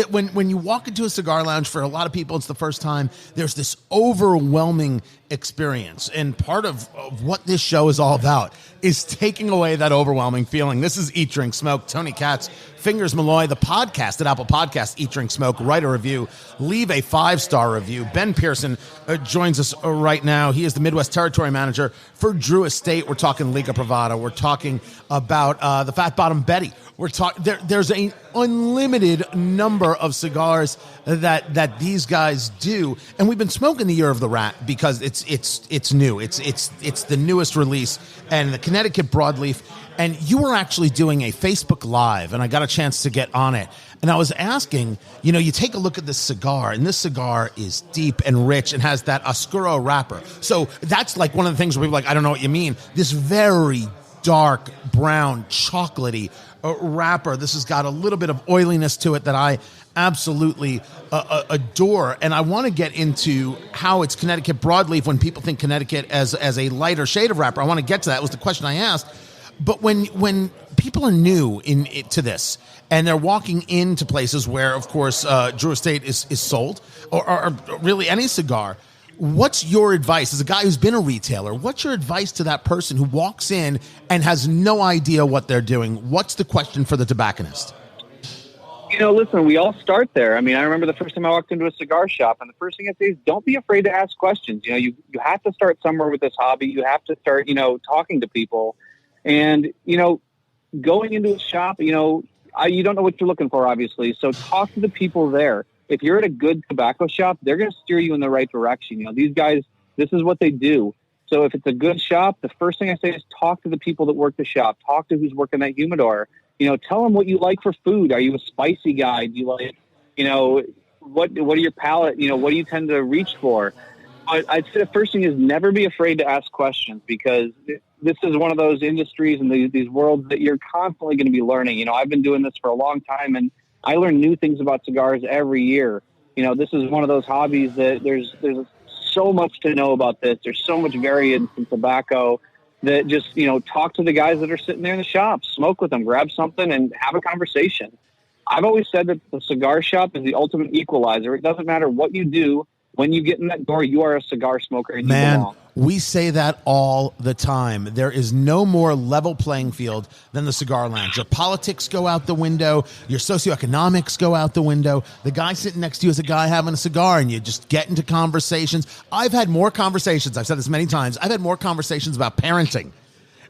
when you walk into a cigar lounge, for a lot of people it's the first time, there's this overwhelming experience, and part of what this show is all about is taking away that overwhelming feeling. This is Eat, Drink, Smoke. Tony Katz, Fingers Malloy, the podcast at Apple Podcasts. Eat, Drink, Smoke. Write a review, leave a 5-star review. Ben Pearson joins us right now. He is the Midwest Territory Manager for Drew Estate. We're talking Liga Privada. We're talking about the Fat Bottom Betty. We're talking. There's an unlimited number of cigars that these guys do, and we've been smoking the Year of the Rat because it's new. It's the newest release, and the Connecticut Broadleaf. And you were actually doing a Facebook Live, and I got a chance to get on it. And I was asking, you take a look at this cigar, and this cigar is deep and rich and has that Oscuro wrapper. So that's like one of the things where people are like, I don't know what you mean. This very dark, brown, chocolatey wrapper. This has got a little bit of oiliness to it that I absolutely adore. And I want to get into how it's Connecticut Broadleaf when people think Connecticut as a lighter shade of wrapper. I want to get to that. It was the question I asked. But when people are new to this and they're walking into places where, of course, Drew Estate is sold, or really any cigar, what's your advice as a guy who's been a retailer? What's your advice to that person who walks in and has no idea what they're doing? What's the question for the tobacconist? Listen, we all start there. I mean, I remember the first time I walked into a cigar shop, and the first thing I say is don't be afraid to ask questions. You have to start somewhere with this hobby. You have to start, talking to people. And, going into a shop, you don't know what you're looking for, obviously. So talk to the people there. If you're at a good tobacco shop, they're going to steer you in the right direction. These guys, this is what they do. So if it's a good shop, the first thing I say is talk to the people that work the shop. Talk to who's working that humidor. Tell them what you like for food. Are you a spicy guy? Do you like, what are your palate? What do you tend to reach for? I'd say the first thing is never be afraid to ask questions, because this is one of those industries and these worlds that you're constantly going to be learning. I've been doing this for a long time, and I learn new things about cigars every year. This is one of those hobbies that there's so much to know about this. There's so much variance in tobacco that just, talk to the guys that are sitting there in the shop, smoke with them, grab something and have a conversation. I've always said that the cigar shop is the ultimate equalizer. It doesn't matter what you do. When you get in that door, you are a cigar smoker and you belong. We say that all the time. There is no more level playing field than the cigar lounge. Your politics go out the window. Your socioeconomics go out the window. The guy sitting next to you is a guy having a cigar, and you just get into conversations. I've had more conversations. I've said this many times. I've had more conversations about parenting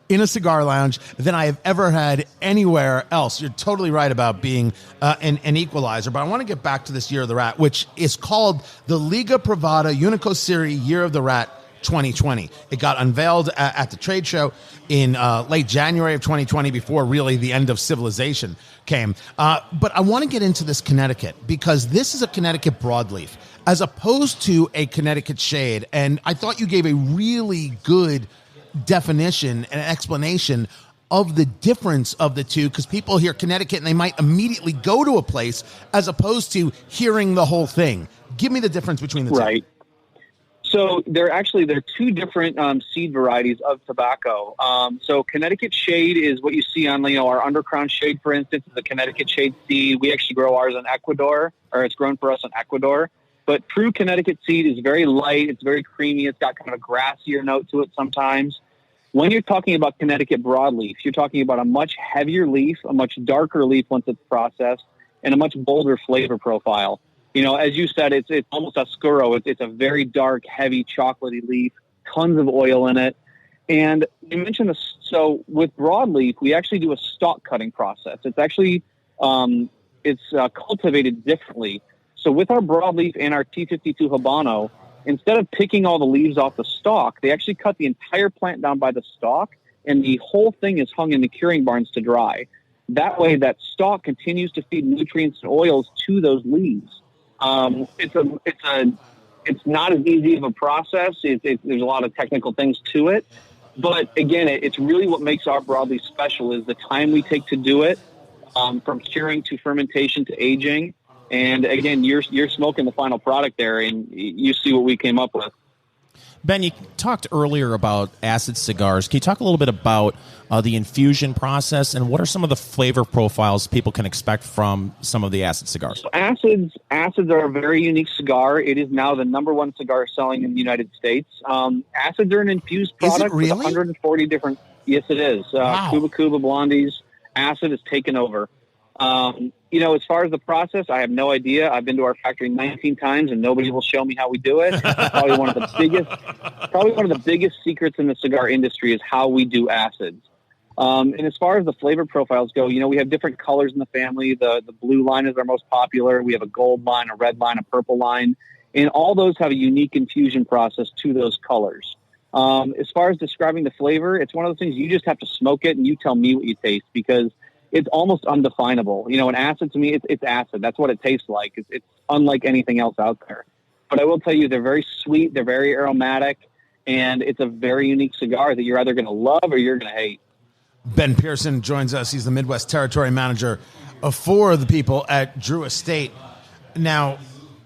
in a cigar lounge than I have ever had anywhere else. You're totally right about being an equalizer. But I want to get back to this Year of the Rat, which is called the Liga Privada Unico Serie Year of the Rat 2020. It got unveiled at the trade show in late January of 2020, before really the end of civilization came. But I want to get into this Connecticut, because this is a Connecticut broadleaf as opposed to a Connecticut shade. And I thought you gave a really good definition and explanation of the difference of the two, because people hear Connecticut and they might immediately go to a place as opposed to hearing the whole thing. Give me the difference between the two. Right. So they're two different seed varieties of tobacco. So Connecticut shade is what you see on our undercrown shade, for instance, is a Connecticut shade seed. We actually grow ours in Ecuador, or it's grown for us in Ecuador. But true Connecticut seed is very light. It's very creamy. It's got kind of a grassier note to it sometimes. When you're talking about Connecticut broadleaf, you're talking about a much heavier leaf, a much darker leaf once it's processed, and a much bolder flavor profile. As you said, it's almost oscuro. It's a very dark, heavy, chocolatey leaf, tons of oil in it. And you mentioned this. So with broadleaf, we actually do a stalk cutting process. It's actually cultivated differently. So with our broadleaf and our T52 Habano, instead of picking all the leaves off the stalk, they actually cut the entire plant down by the stalk and the whole thing is hung in the curing barns to dry. That way, that stalk continues to feed nutrients and oils to those leaves. It's not as easy of a process. There's a lot of technical things to it. But again, it's really what makes our broadleaf special is the time we take to do it, from curing to fermentation to aging. And again, you're smoking the final product there, and you see what we came up with. Ben, you talked earlier about acid cigars. Can you talk a little bit about the infusion process and what are some of the flavor profiles people can expect from some of the acid cigars? So acids are a very unique cigar. It is now the #1 cigar selling in the United States. Acids are an infused product. Is it really? With 140 different. Yes, it is. Wow. Cuba Blondies. Acid is taken over. As far as the process, I have no idea. I've been to our factory 19 times and nobody will show me how we do it. Probably one of the biggest secrets in the cigar industry is how we do acids. And as far as the flavor profiles go, we have different colors in the family. The blue line is our most popular. We have a gold line, a red line, a purple line, and all those have a unique infusion process to those colors. As far as describing the flavor, it's one of those things you just have to smoke it and you tell me what you taste, because it's almost undefinable. An acid to me, it's acid. That's what it tastes like. It's unlike anything else out there. But I will tell you, they're very sweet. They're very aromatic. And it's a very unique cigar that you're either going to love or you're going to hate. Ben Pearson joins us. He's the Midwest Territory Manager for the people at Drew Estate. Now,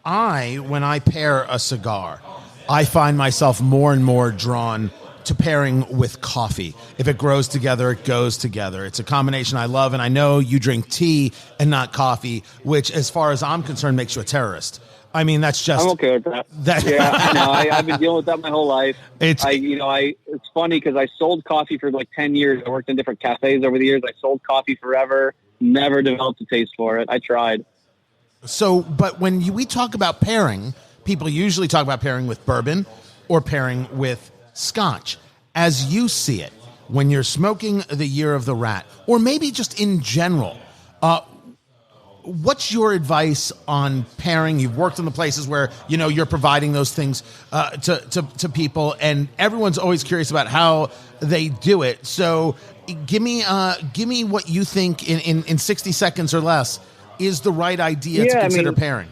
when I pair a cigar, I find myself more and more drawn to pairing with coffee. If it grows together, it goes together. It's a combination I love, and I know you drink tea and not coffee, which, as far as I'm concerned, makes you a terrorist. I mean, that's just... I'm okay with that. Yeah, no, I've been dealing with that my whole life. It's funny because I sold coffee for like 10 years. I worked in different cafes over the years. I sold coffee forever, never developed a taste for it. I tried. So, but when we talk about pairing, people usually talk about pairing with bourbon or pairing with Scotch. As you see it, when you're smoking the Year of the Rat, or maybe just in general, what's your advice on pairing? You've worked in the places where you're providing those things to people, and everyone's always curious about how they do it. So, give me what you think in 60 seconds or less is the right idea to consider pairing.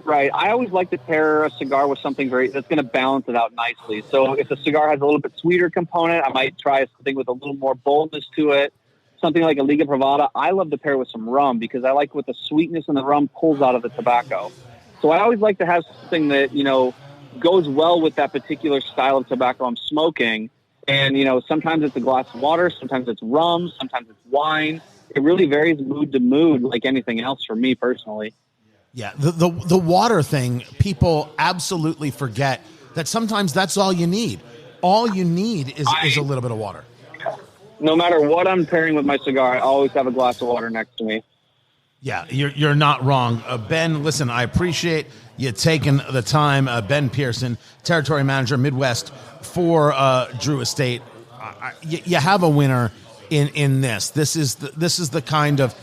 Right. I always like to pair a cigar with something that's going to balance it out nicely. So if the cigar has a little bit sweeter component, I might try something with a little more boldness to it. Something like a Liga Privada, I love to pair with some rum because I like what the sweetness in the rum pulls out of the tobacco. So I always like to have something that, goes well with that particular style of tobacco I'm smoking. And, sometimes it's a glass of water, sometimes it's rum, sometimes it's wine. It really varies mood to mood like anything else for me personally. Yeah, the water thing, people absolutely forget that sometimes that's all you need. All you need is a little bit of water. No matter what I'm pairing with my cigar, I always have a glass of water next to me. Yeah, you're not wrong. Ben, listen, I appreciate you taking the time. Ben Pearson, Territory Manager, Midwest for Drew Estate. You have a winner in this. This is the kind of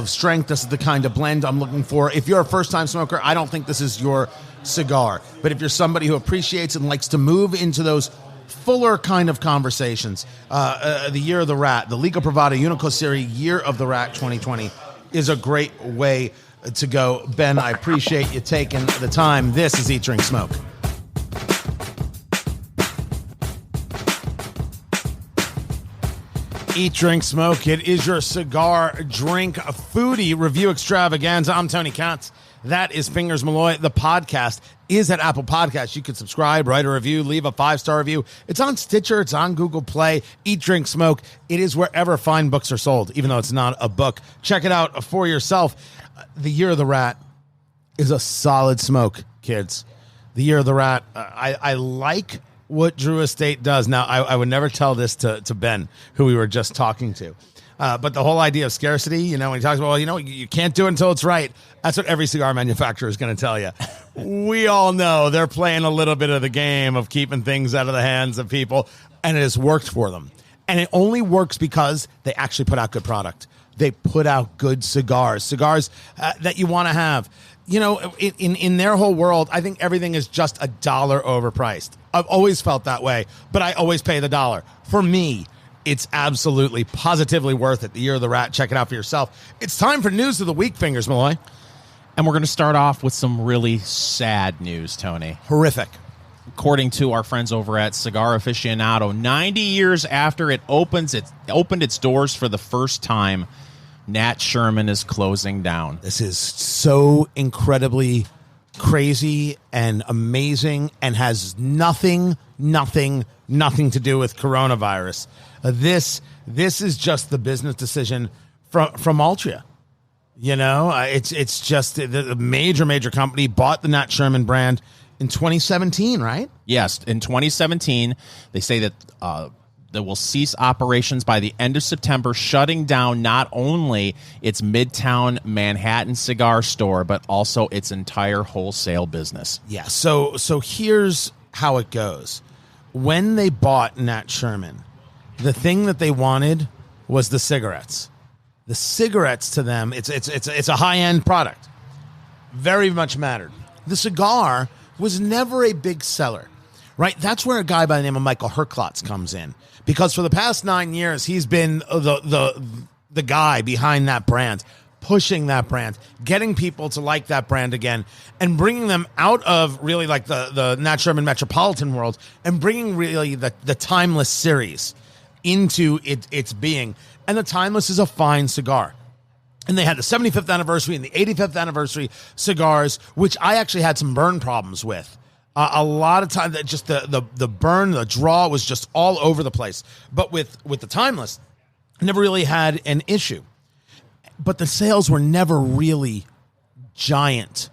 strength. This is the kind of blend I'm looking for. If you're a first-time smoker, I don't think this is your cigar. But if you're somebody who appreciates and likes to move into those fuller kind of conversations, the Year of the Rat, the Liga Privada Unico Series Year of the Rat 2020 is a great way to go. Ben, I appreciate you taking the time. This is Eat, Drink, Smoke. Eat, Drink, Smoke. It is your cigar, drink, foodie review extravaganza. I'm Tony Katz. That is Fingers Malloy. The podcast is at Apple Podcasts. You can subscribe, write a review, leave a 5-star review. It's on Stitcher. It's on Google Play. Eat, Drink, Smoke. It is wherever fine books are sold, even though it's not a book. Check it out for yourself. The Year of the Rat is a solid smoke, kids. The Year of the Rat. I like what Drew Estate does. Now, I would never tell this to Ben, who we were just talking to. But the whole idea of scarcity, when he talks about, you can't do it until it's right. That's what every cigar manufacturer is going to tell you. We all know they're playing a little bit of the game of keeping things out of the hands of people, and it has worked for them. And it only works because they actually put out good product. They put out good cigars that you want to have. In their whole world, I think everything is just $1 overpriced. I've always felt that way, but I always pay the dollar. For me, it's absolutely, positively worth it. The Year of the Rat. Check it out for yourself. It's time for News of the Week, Fingers Malloy. And we're going to start off with some really sad news, Tony. Horrific. According to our friends over at Cigar Aficionado, 90 years after it opened its doors for the first time, Nat Sherman is closing down. This is so incredibly crazy and amazing and has nothing to do with coronavirus. This is just the business decision from Altria. You know, it's just the major company bought the Nat Sherman brand in 2017, right? Yes, in 2017, they say that they will cease operations by the end of September, shutting down not only its Midtown Manhattan cigar store, but also its entire wholesale business. Yeah, so here's how it goes. When they bought Nat Sherman, the thing that they wanted was the cigarettes. The cigarettes to them, it's a high-end product. Very much mattered. The cigar was never a big seller, right? That's where a guy by the name of Michael Herklotz comes in, because for the past 9 years, he's been the guy behind that brand, pushing that brand, getting people to like that brand again, and bringing them out of really like the Nat Sherman Metropolitan world and bringing really the Timeless series into its being. And the Timeless is a fine cigar. And they had the 75th anniversary and the 85th anniversary cigars, which I actually had some burn problems with. A lot of times, just the burn, the draw was just all over the place. But with the Timeless, I never really had an issue. But the sales were never really giant.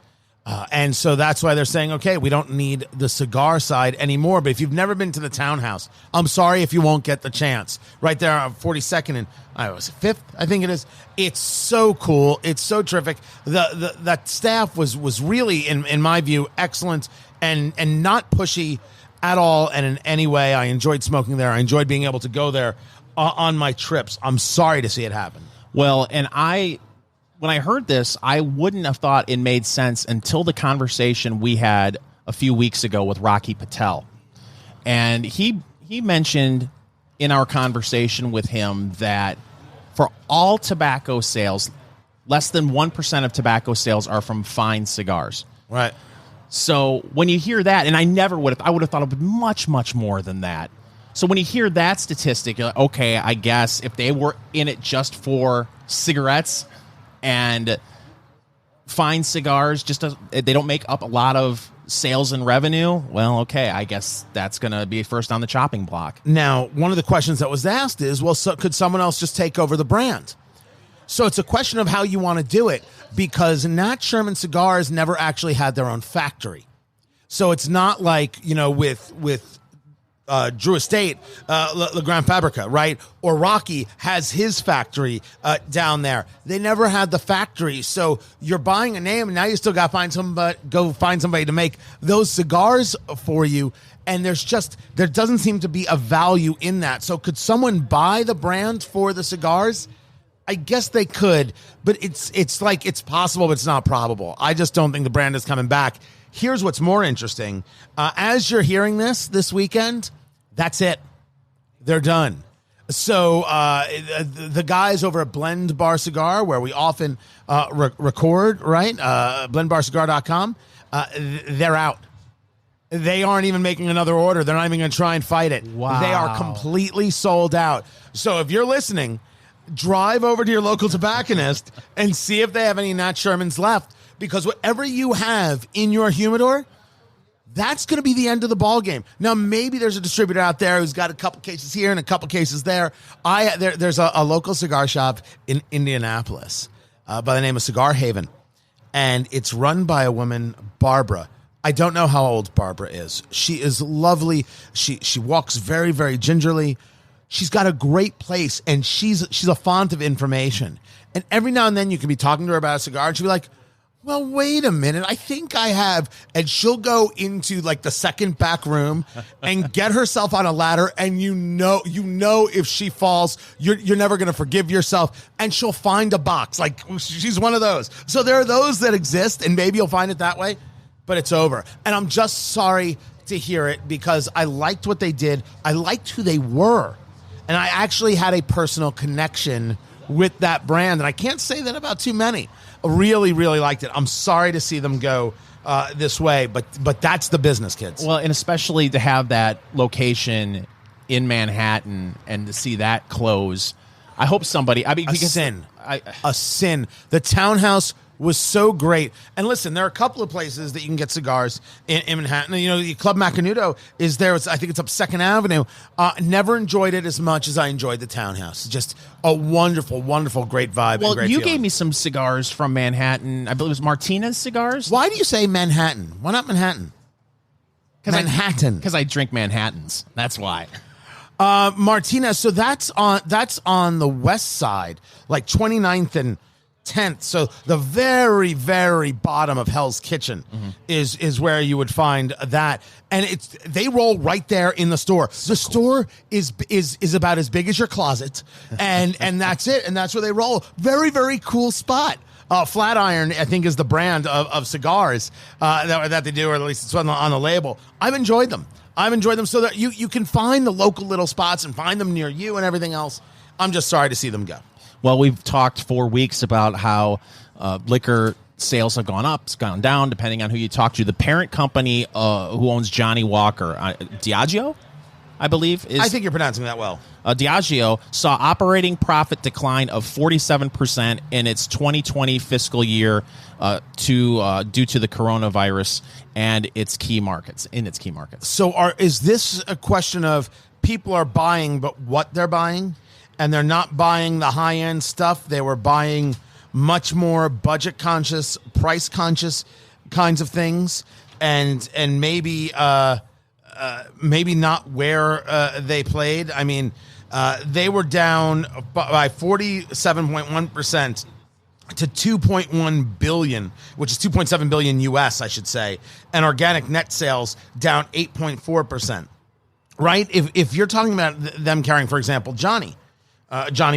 And so that's why they're saying, okay, we don't need the cigar side anymore. But if you've never been to the Townhouse, I'm sorry if you won't get the chance. Right there on 42nd and 5th, I think it is. It's so cool. It's so terrific. That staff was really, in my view, excellent and not pushy at all. And in any way, I enjoyed smoking there. I enjoyed being able to go there on my trips. I'm sorry to see it happen. Well, and when I heard this, I wouldn't have thought it made sense until the conversation we had a few weeks ago with Rocky Patel. And he mentioned in our conversation with him that for all tobacco sales, less than 1% of tobacco sales are from fine cigars. Right. So when you hear that, and I would have thought it would be much more than that. So when you hear that statistic, you're like, okay, I guess if they were in it just for cigarettes and fine cigars, they don't make up a lot of sales and revenue, well, okay, I guess that's going to be first on the chopping block. Now, one of the questions that was asked is, well, so could someone else just take over the brand? So it's a question of how you want to do it, because Nat Sherman Cigars never actually had their own factory. So it's not like, with Drew Estate, La Grande Fabrica, right? Or Rocky has his factory down there. They never had the factory. So you're buying a name, and now you still got to go find somebody to make those cigars for you. And there doesn't seem to be a value in that. So could someone buy the brand for the cigars? I guess they could, but it's like it's possible, but it's not probable. I just don't think the brand is coming back. Here's what's more interesting. As you're hearing this weekend, that's it. They're done. So the guys over at Blend Bar Cigar, where we often record, right? blendbarcigar.com, they're out. They aren't even making another order. They're not even going to try and fight it. Wow. They are completely sold out. So if you're listening, drive over to your local tobacconist and see if they have any Nat Shermans left, because whatever you have in your humidor, that's going to be the end of the ball game. Now, maybe there's a distributor out there who's got a couple cases here and a couple cases there. There's a local cigar shop in Indianapolis by the name of Cigar Haven, and it's run by a woman, Barbara. I don't know how old Barbara is. She is lovely. She walks very, very gingerly. She's got a great place, and she's a font of information. And every now and then you can be talking to her about a cigar, and she'll be like, well, wait a minute, I think I have. And she'll go into like the second back room and get herself on a ladder, and you know if she falls, you're never going to forgive yourself, and she'll find a box. Like, she's one of those. So there are those that exist, and maybe you'll find it that way, but it's over. And I'm just sorry to hear it because I liked what they did. I liked who they were. And I actually had a personal connection with that brand. And I can't say that about too many. I really, really liked it. I'm sorry to see them go this way, but that's the business, kids. Well, and especially to have that location in Manhattan and to see that close. I hope somebody... A sin. The townhouse was so great. And listen, there are a couple of places that you can get cigars in Manhattan. You know, the Club Macanudo is there. I think it's up 2nd Avenue. Never enjoyed it as much as I enjoyed the townhouse. Just a wonderful, wonderful, great vibe. Well, and great you feeling. gave me some cigars from Manhattan. I believe it was Martinez cigars. Why do you say Manhattan? Why not Manhattan? Manhattan. Because I drink Manhattans. That's why. Martinez. So that's on the west side, like 29th and 10th. So the very, very bottom of Hell's Kitchen is where you would find that. And they roll right there in the store. The store is about as big as your closet. And that's it. And that's where they roll. Very, very cool spot. Flatiron, I think, is the brand of cigars that they do, or at least it's on the label. I've enjoyed them so that you can find the local little spots and find them near you and everything else. I'm just sorry to see them go. Well, we've talked for weeks about how liquor sales have gone up, it's gone down, depending on who you talk to. The parent company who owns Johnny Walker, Diageo, I believe. I think you're pronouncing that well. Diageo saw operating profit decline of 47% in its 2020 fiscal year due to the coronavirus and its key markets. So is this a question of people are buying, but what they're buying? And they're not buying the high-end stuff. They were buying much more budget-conscious, price-conscious kinds of things, and maybe not where they played. I mean, they were down by 47.1% to $2.1 billion, which is $2.7 billion U.S., I should say, and organic net sales down 8.4%. Right? If you're talking about them carrying, for example, Johnny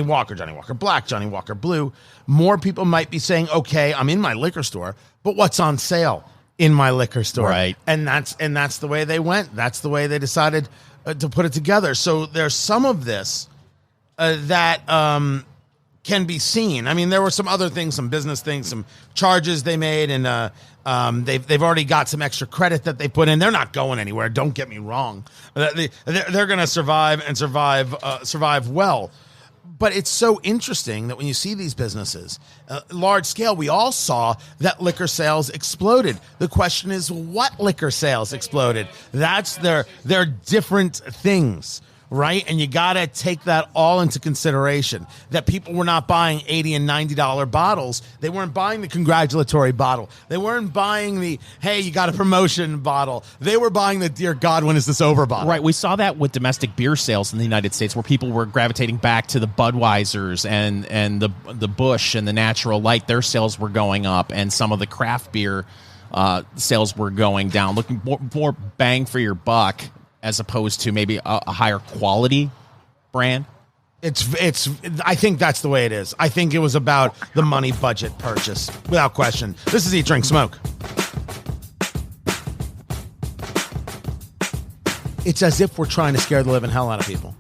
Walker Black, Johnny Walker Blue, more people might be saying, okay, I'm in my liquor store, but what's on sale in my liquor store? Right. And that's the way they went. That's the way they decided to put it together. So there's some of this that can be seen. I mean, there were some other things, some business things, some charges they made, and they've already got some extra credit that they put in. They're not going anywhere. Don't get me wrong. They're going to survive and survive well. But it's so interesting that when you see these businesses, large scale, we all saw that liquor sales exploded. The question is, what liquor sales exploded? That's they're different things, right? And you got to take that all into consideration, that people were not buying $80 and $90 bottles. They weren't buying the congratulatory bottle. They weren't buying the, hey, you got a promotion bottle. They were buying the, dear God, when is this over bottle. Right. We saw that with domestic beer sales in the United States, where people were gravitating back to the Budweisers and the Busch and the Natural Light. Their sales were going up, and some of the craft beer sales were going down, looking more bang for your buck, as opposed to maybe a higher quality brand. I think that's the way it is. I think it was about the money budget purchase, without question. This is Eat, Drink, Smoke. It's as if we're trying to scare the living hell out of people.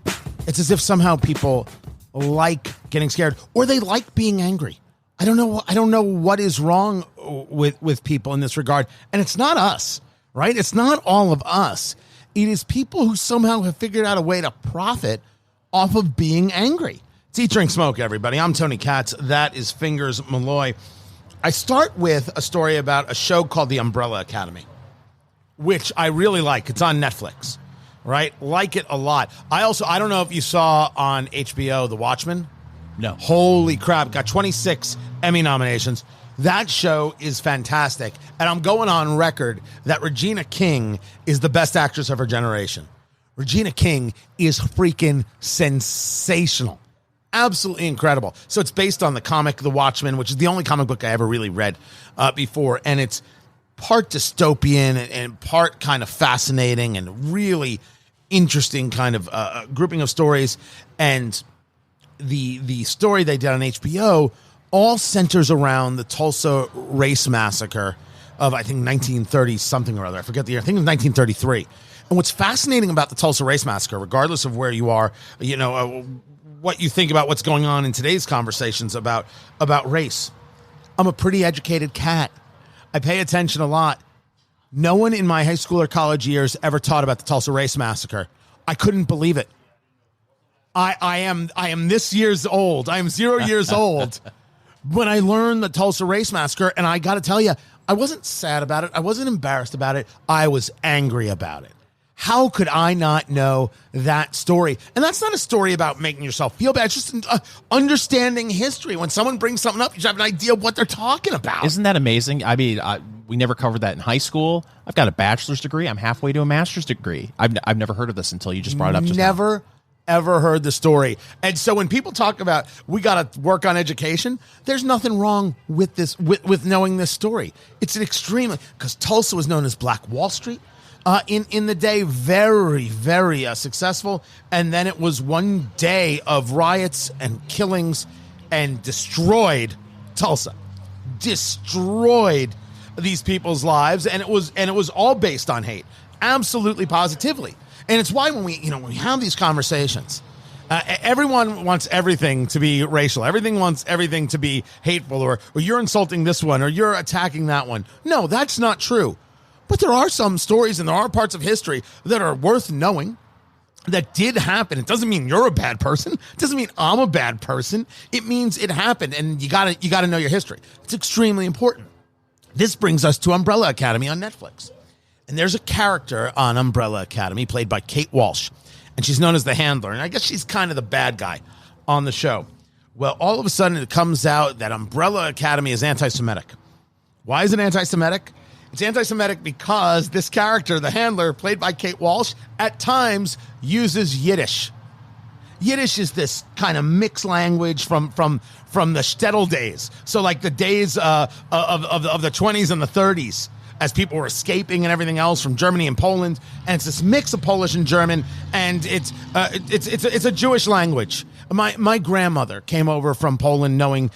It's as if somehow people like getting scared, or they like being angry. I don't know what is wrong with people in this regard. And it's not us, right? It's not all of us. It is people who somehow have figured out a way to profit off of being angry. It's Eat, Drink, Smoke, everybody. I'm Tony Katz. That is Fingers Malloy. I start with a story about a show called The Umbrella Academy, which I really like. It's on Netflix, right? Like it a lot. I don't know if you saw on HBO The Watchmen. No. Holy crap. Got 26 Emmy nominations. That show is fantastic. And I'm going on record that Regina King is the best actress of her generation. Regina King is freaking sensational. Absolutely incredible. So it's based on the comic The Watchmen, which is the only comic book I ever really read before. And it's part dystopian and part kind of fascinating and really interesting kind of grouping of stories. And the story they did on HBO all centers around the Tulsa race massacre of, I think, 1930 something or other. I forget the year. I think it was 1933. And what's fascinating about the Tulsa Race Massacre, regardless of where you are, what you think about what's going on in today's conversations about race. I'm a pretty educated cat. I pay attention a lot. No one in my high school or college years ever taught about the Tulsa Race Massacre. I couldn't believe it. I am this year's old. I am 0 years old when I learned the Tulsa Race Massacre, and I got to tell you, I wasn't sad about it. I wasn't embarrassed about it. I was angry about it. How could I not know that story? And that's not a story about making yourself feel bad. It's just understanding history. When someone brings something up, you should have an idea of what they're talking about. Isn't that amazing? I mean, we never covered that in high school. I've got a bachelor's degree. I'm halfway to a master's degree. I've never heard of this until you just brought it up. Never, ever heard the story. And so when people talk about we got to work on education, there's nothing wrong with this, with knowing this story. It's an extreme, because Tulsa was known as Black Wall Street. In the day, very, very successful. And then it was one day of riots and killings and destroyed Tulsa. Destroyed these people's lives. And it was all based on hate. Absolutely, positively. And it's why when we have these conversations, everyone wants everything to be racial. Everything wants everything to be hateful, or you're insulting this one, or you're attacking that one. No, that's not true. But there are some stories and there are parts of history that are worth knowing that did happen. It doesn't mean you're a bad person. It doesn't mean I'm a bad person. It means it happened, and you gotta know your history. It's extremely important. This brings us to Umbrella Academy on Netflix. And there's a character on Umbrella Academy played by Kate Walsh, and she's known as the Handler. And I guess she's kind of the bad guy on the show. Well, all of a sudden it comes out that Umbrella Academy is anti-Semitic. Why is it anti-Semitic? It's anti-Semitic because this character, the Handler, played by Kate Walsh, at times uses Yiddish. Yiddish is this kind of mixed language from the shtetl days. So like the days of the 20s and the 30s, as people were escaping and everything else from Germany and Poland. And it's this mix of Polish and German, and it's a Jewish language. My grandmother came over from Poland knowing,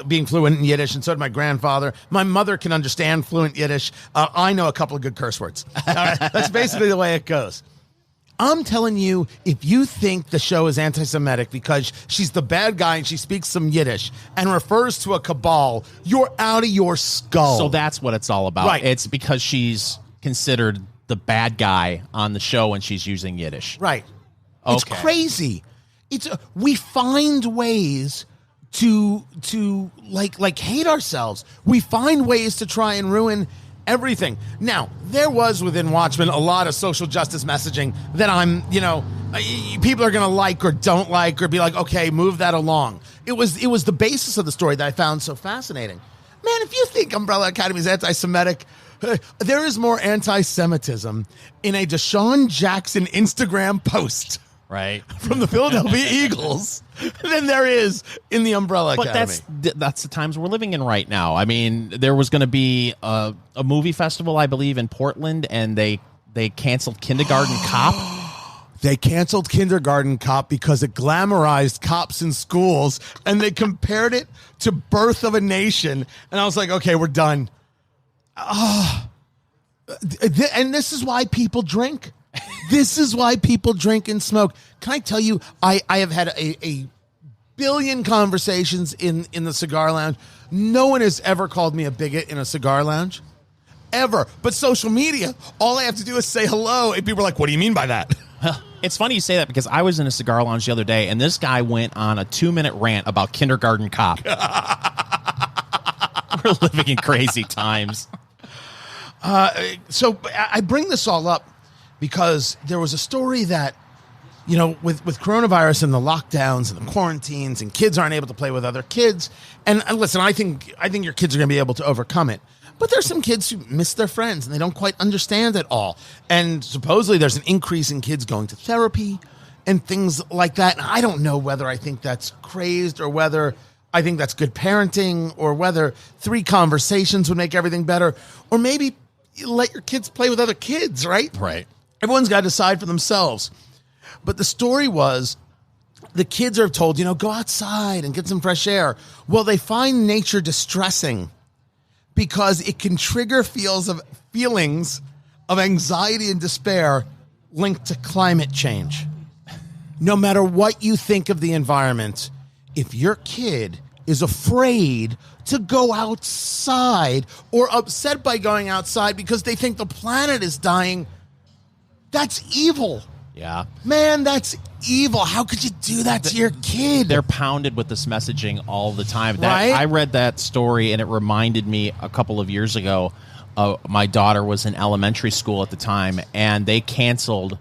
being fluent in Yiddish, and so did my grandfather. My mother can understand fluent Yiddish. I know a couple of good curse words. All right? That's basically the way it goes. I'm telling you, if you think the show is anti-Semitic because she's the bad guy and she speaks some Yiddish and refers to a cabal, you're out of your skull. So that's what it's all about. Right. It's because she's considered the bad guy on the show and she's using Yiddish. Right. Okay. It's crazy. We find ways to like hate ourselves. We find ways to try and ruin everything. Now, there was within Watchmen a lot of social justice messaging that people are going to like or don't like or be like, okay, move that along. It was the basis of the story that I found so fascinating. Man, if you think Umbrella Academy is anti-Semitic, there is more anti-Semitism in a Deshaun Jackson Instagram post. Right. From the Philadelphia Eagles than there is in the Umbrella Academy. But that's the times we're living in right now. I mean, there was going to be a movie festival, I believe, in Portland, and they canceled Kindergarten Cop. They canceled Kindergarten Cop because it glamorized cops in schools, and they compared it to Birth of a Nation. And I was like, okay, we're done. And this is why people drink. This is why people drink and smoke. Can I tell you, I have had a billion conversations in the cigar lounge. No one has ever called me a bigot in a cigar lounge. Ever. But social media, all I have to do is say hello, and people are like, what do you mean by that? It's funny you say that because I was in a cigar lounge the other day, and this guy went on a 2-minute rant about Kindergarten Cop. We're living in crazy times. So I bring this all up because there was a story that, with coronavirus and the lockdowns and the quarantines and kids aren't able to play with other kids. And listen, I think your kids are going to be able to overcome it. But there's some kids who miss their friends and they don't quite understand it all. And supposedly there's an increase in kids going to therapy and things like that. And I don't know whether I think that's crazed or whether I think that's good parenting or whether 3 conversations would make everything better. Or maybe you let your kids play with other kids, right? Right. Everyone's got to decide for themselves. But the story was the kids are told, go outside and get some fresh air. Well, they find nature distressing because it can trigger feelings of anxiety and despair linked to climate change. No matter what you think of the environment, if your kid is afraid to go outside or upset by going outside because they think the planet is dying, that's evil. Yeah. Man, that's evil. How could you do that to your kid? They're pounded with this messaging all the time. Right? I read that story, and it reminded me a couple of years ago. My daughter was in elementary school at the time, and they canceled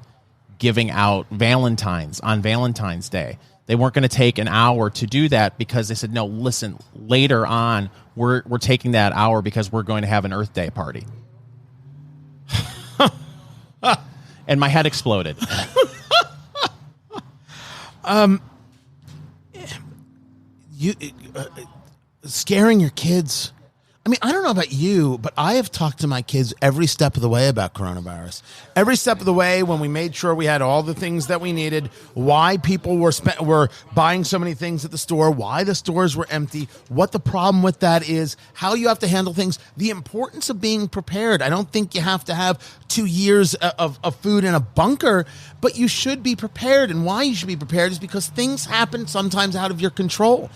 giving out Valentines on Valentine's Day. They weren't going to take an hour to do that because they said, no, listen, later on, we're taking that hour because we're going to have an Earth Day party. And my head exploded. Scaring your kids. I mean, I don't know about you, but I have talked to my kids every step of the way about coronavirus. Every step of the way, when we made sure we had all the things that we needed, why people were buying so many things at the store, why the stores were empty, what the problem with that is, how you have to handle things, the importance of being prepared. I don't think you have to have 2 years of food in a bunker, but you should be prepared. And why you should be prepared is because things happen sometimes out of your control.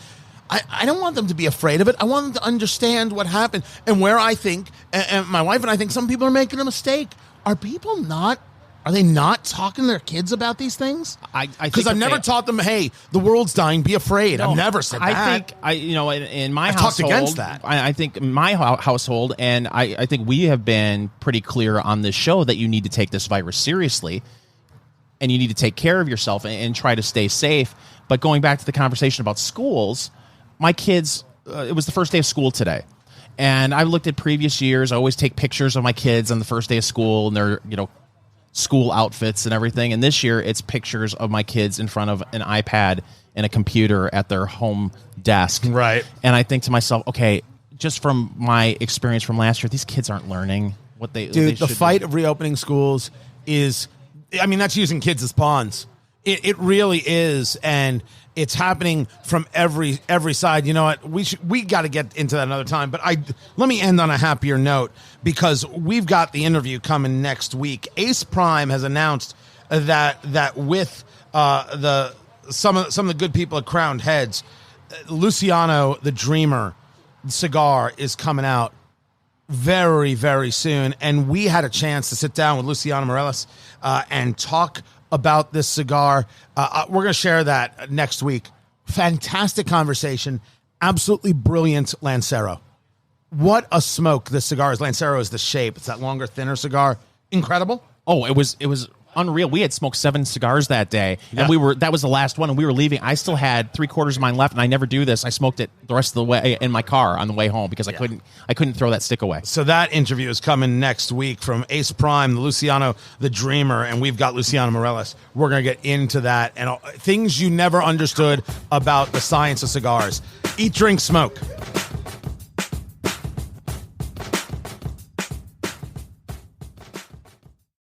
I don't want them to be afraid of it. I want them to understand what happened and where I think, and my wife and I think some people are making a mistake. Are they not talking to their kids about these things? Because I've never taught them, hey, the world's dying, be afraid. No, I've never said that. I think, in my I've household, talked against that. I think in my household, and I think we have been pretty clear on this show that you need to take this virus seriously and you need to take care of yourself and try to stay safe. But going back to the conversation about schools, my kids, it was the first day of school today. And I looked at previous years. I always take pictures of my kids on the first day of school and their, school outfits and everything. And this year it's pictures of my kids in front of an iPad and a computer at their home desk. Right. And I think to myself, okay, just from my experience from last year, these kids aren't learning what they the fight of reopening schools is, that's using kids as pawns. It really is, and it's happening from every side. You know what? We got to get into that another time. But let me end on a happier note because we've got the interview coming next week. Ace Prime has announced that with some of the good people at Crowned Heads, Luciano the Dreamer cigar is coming out very, very soon, and we had a chance to sit down with Luciano Morales and talk about this cigar. We're going to share that next week. Fantastic conversation. Absolutely brilliant Lancero. What a smoke this cigar is. Lancero is the shape. It's that longer, thinner cigar. Incredible. Oh, it was unreal. We had smoked 7 cigars that day, and that was the last one, and we were leaving. I still had 3/4 of mine left, and I never do this. I smoked it the rest of the way in my car on the way home because I couldn't throw that stick away. So that interview is coming next week from Ace Prime, Luciano the Dreamer, and we've got Luciano Morales. We're going to get into that and things you never understood about the science of cigars. Eat, drink, smoke.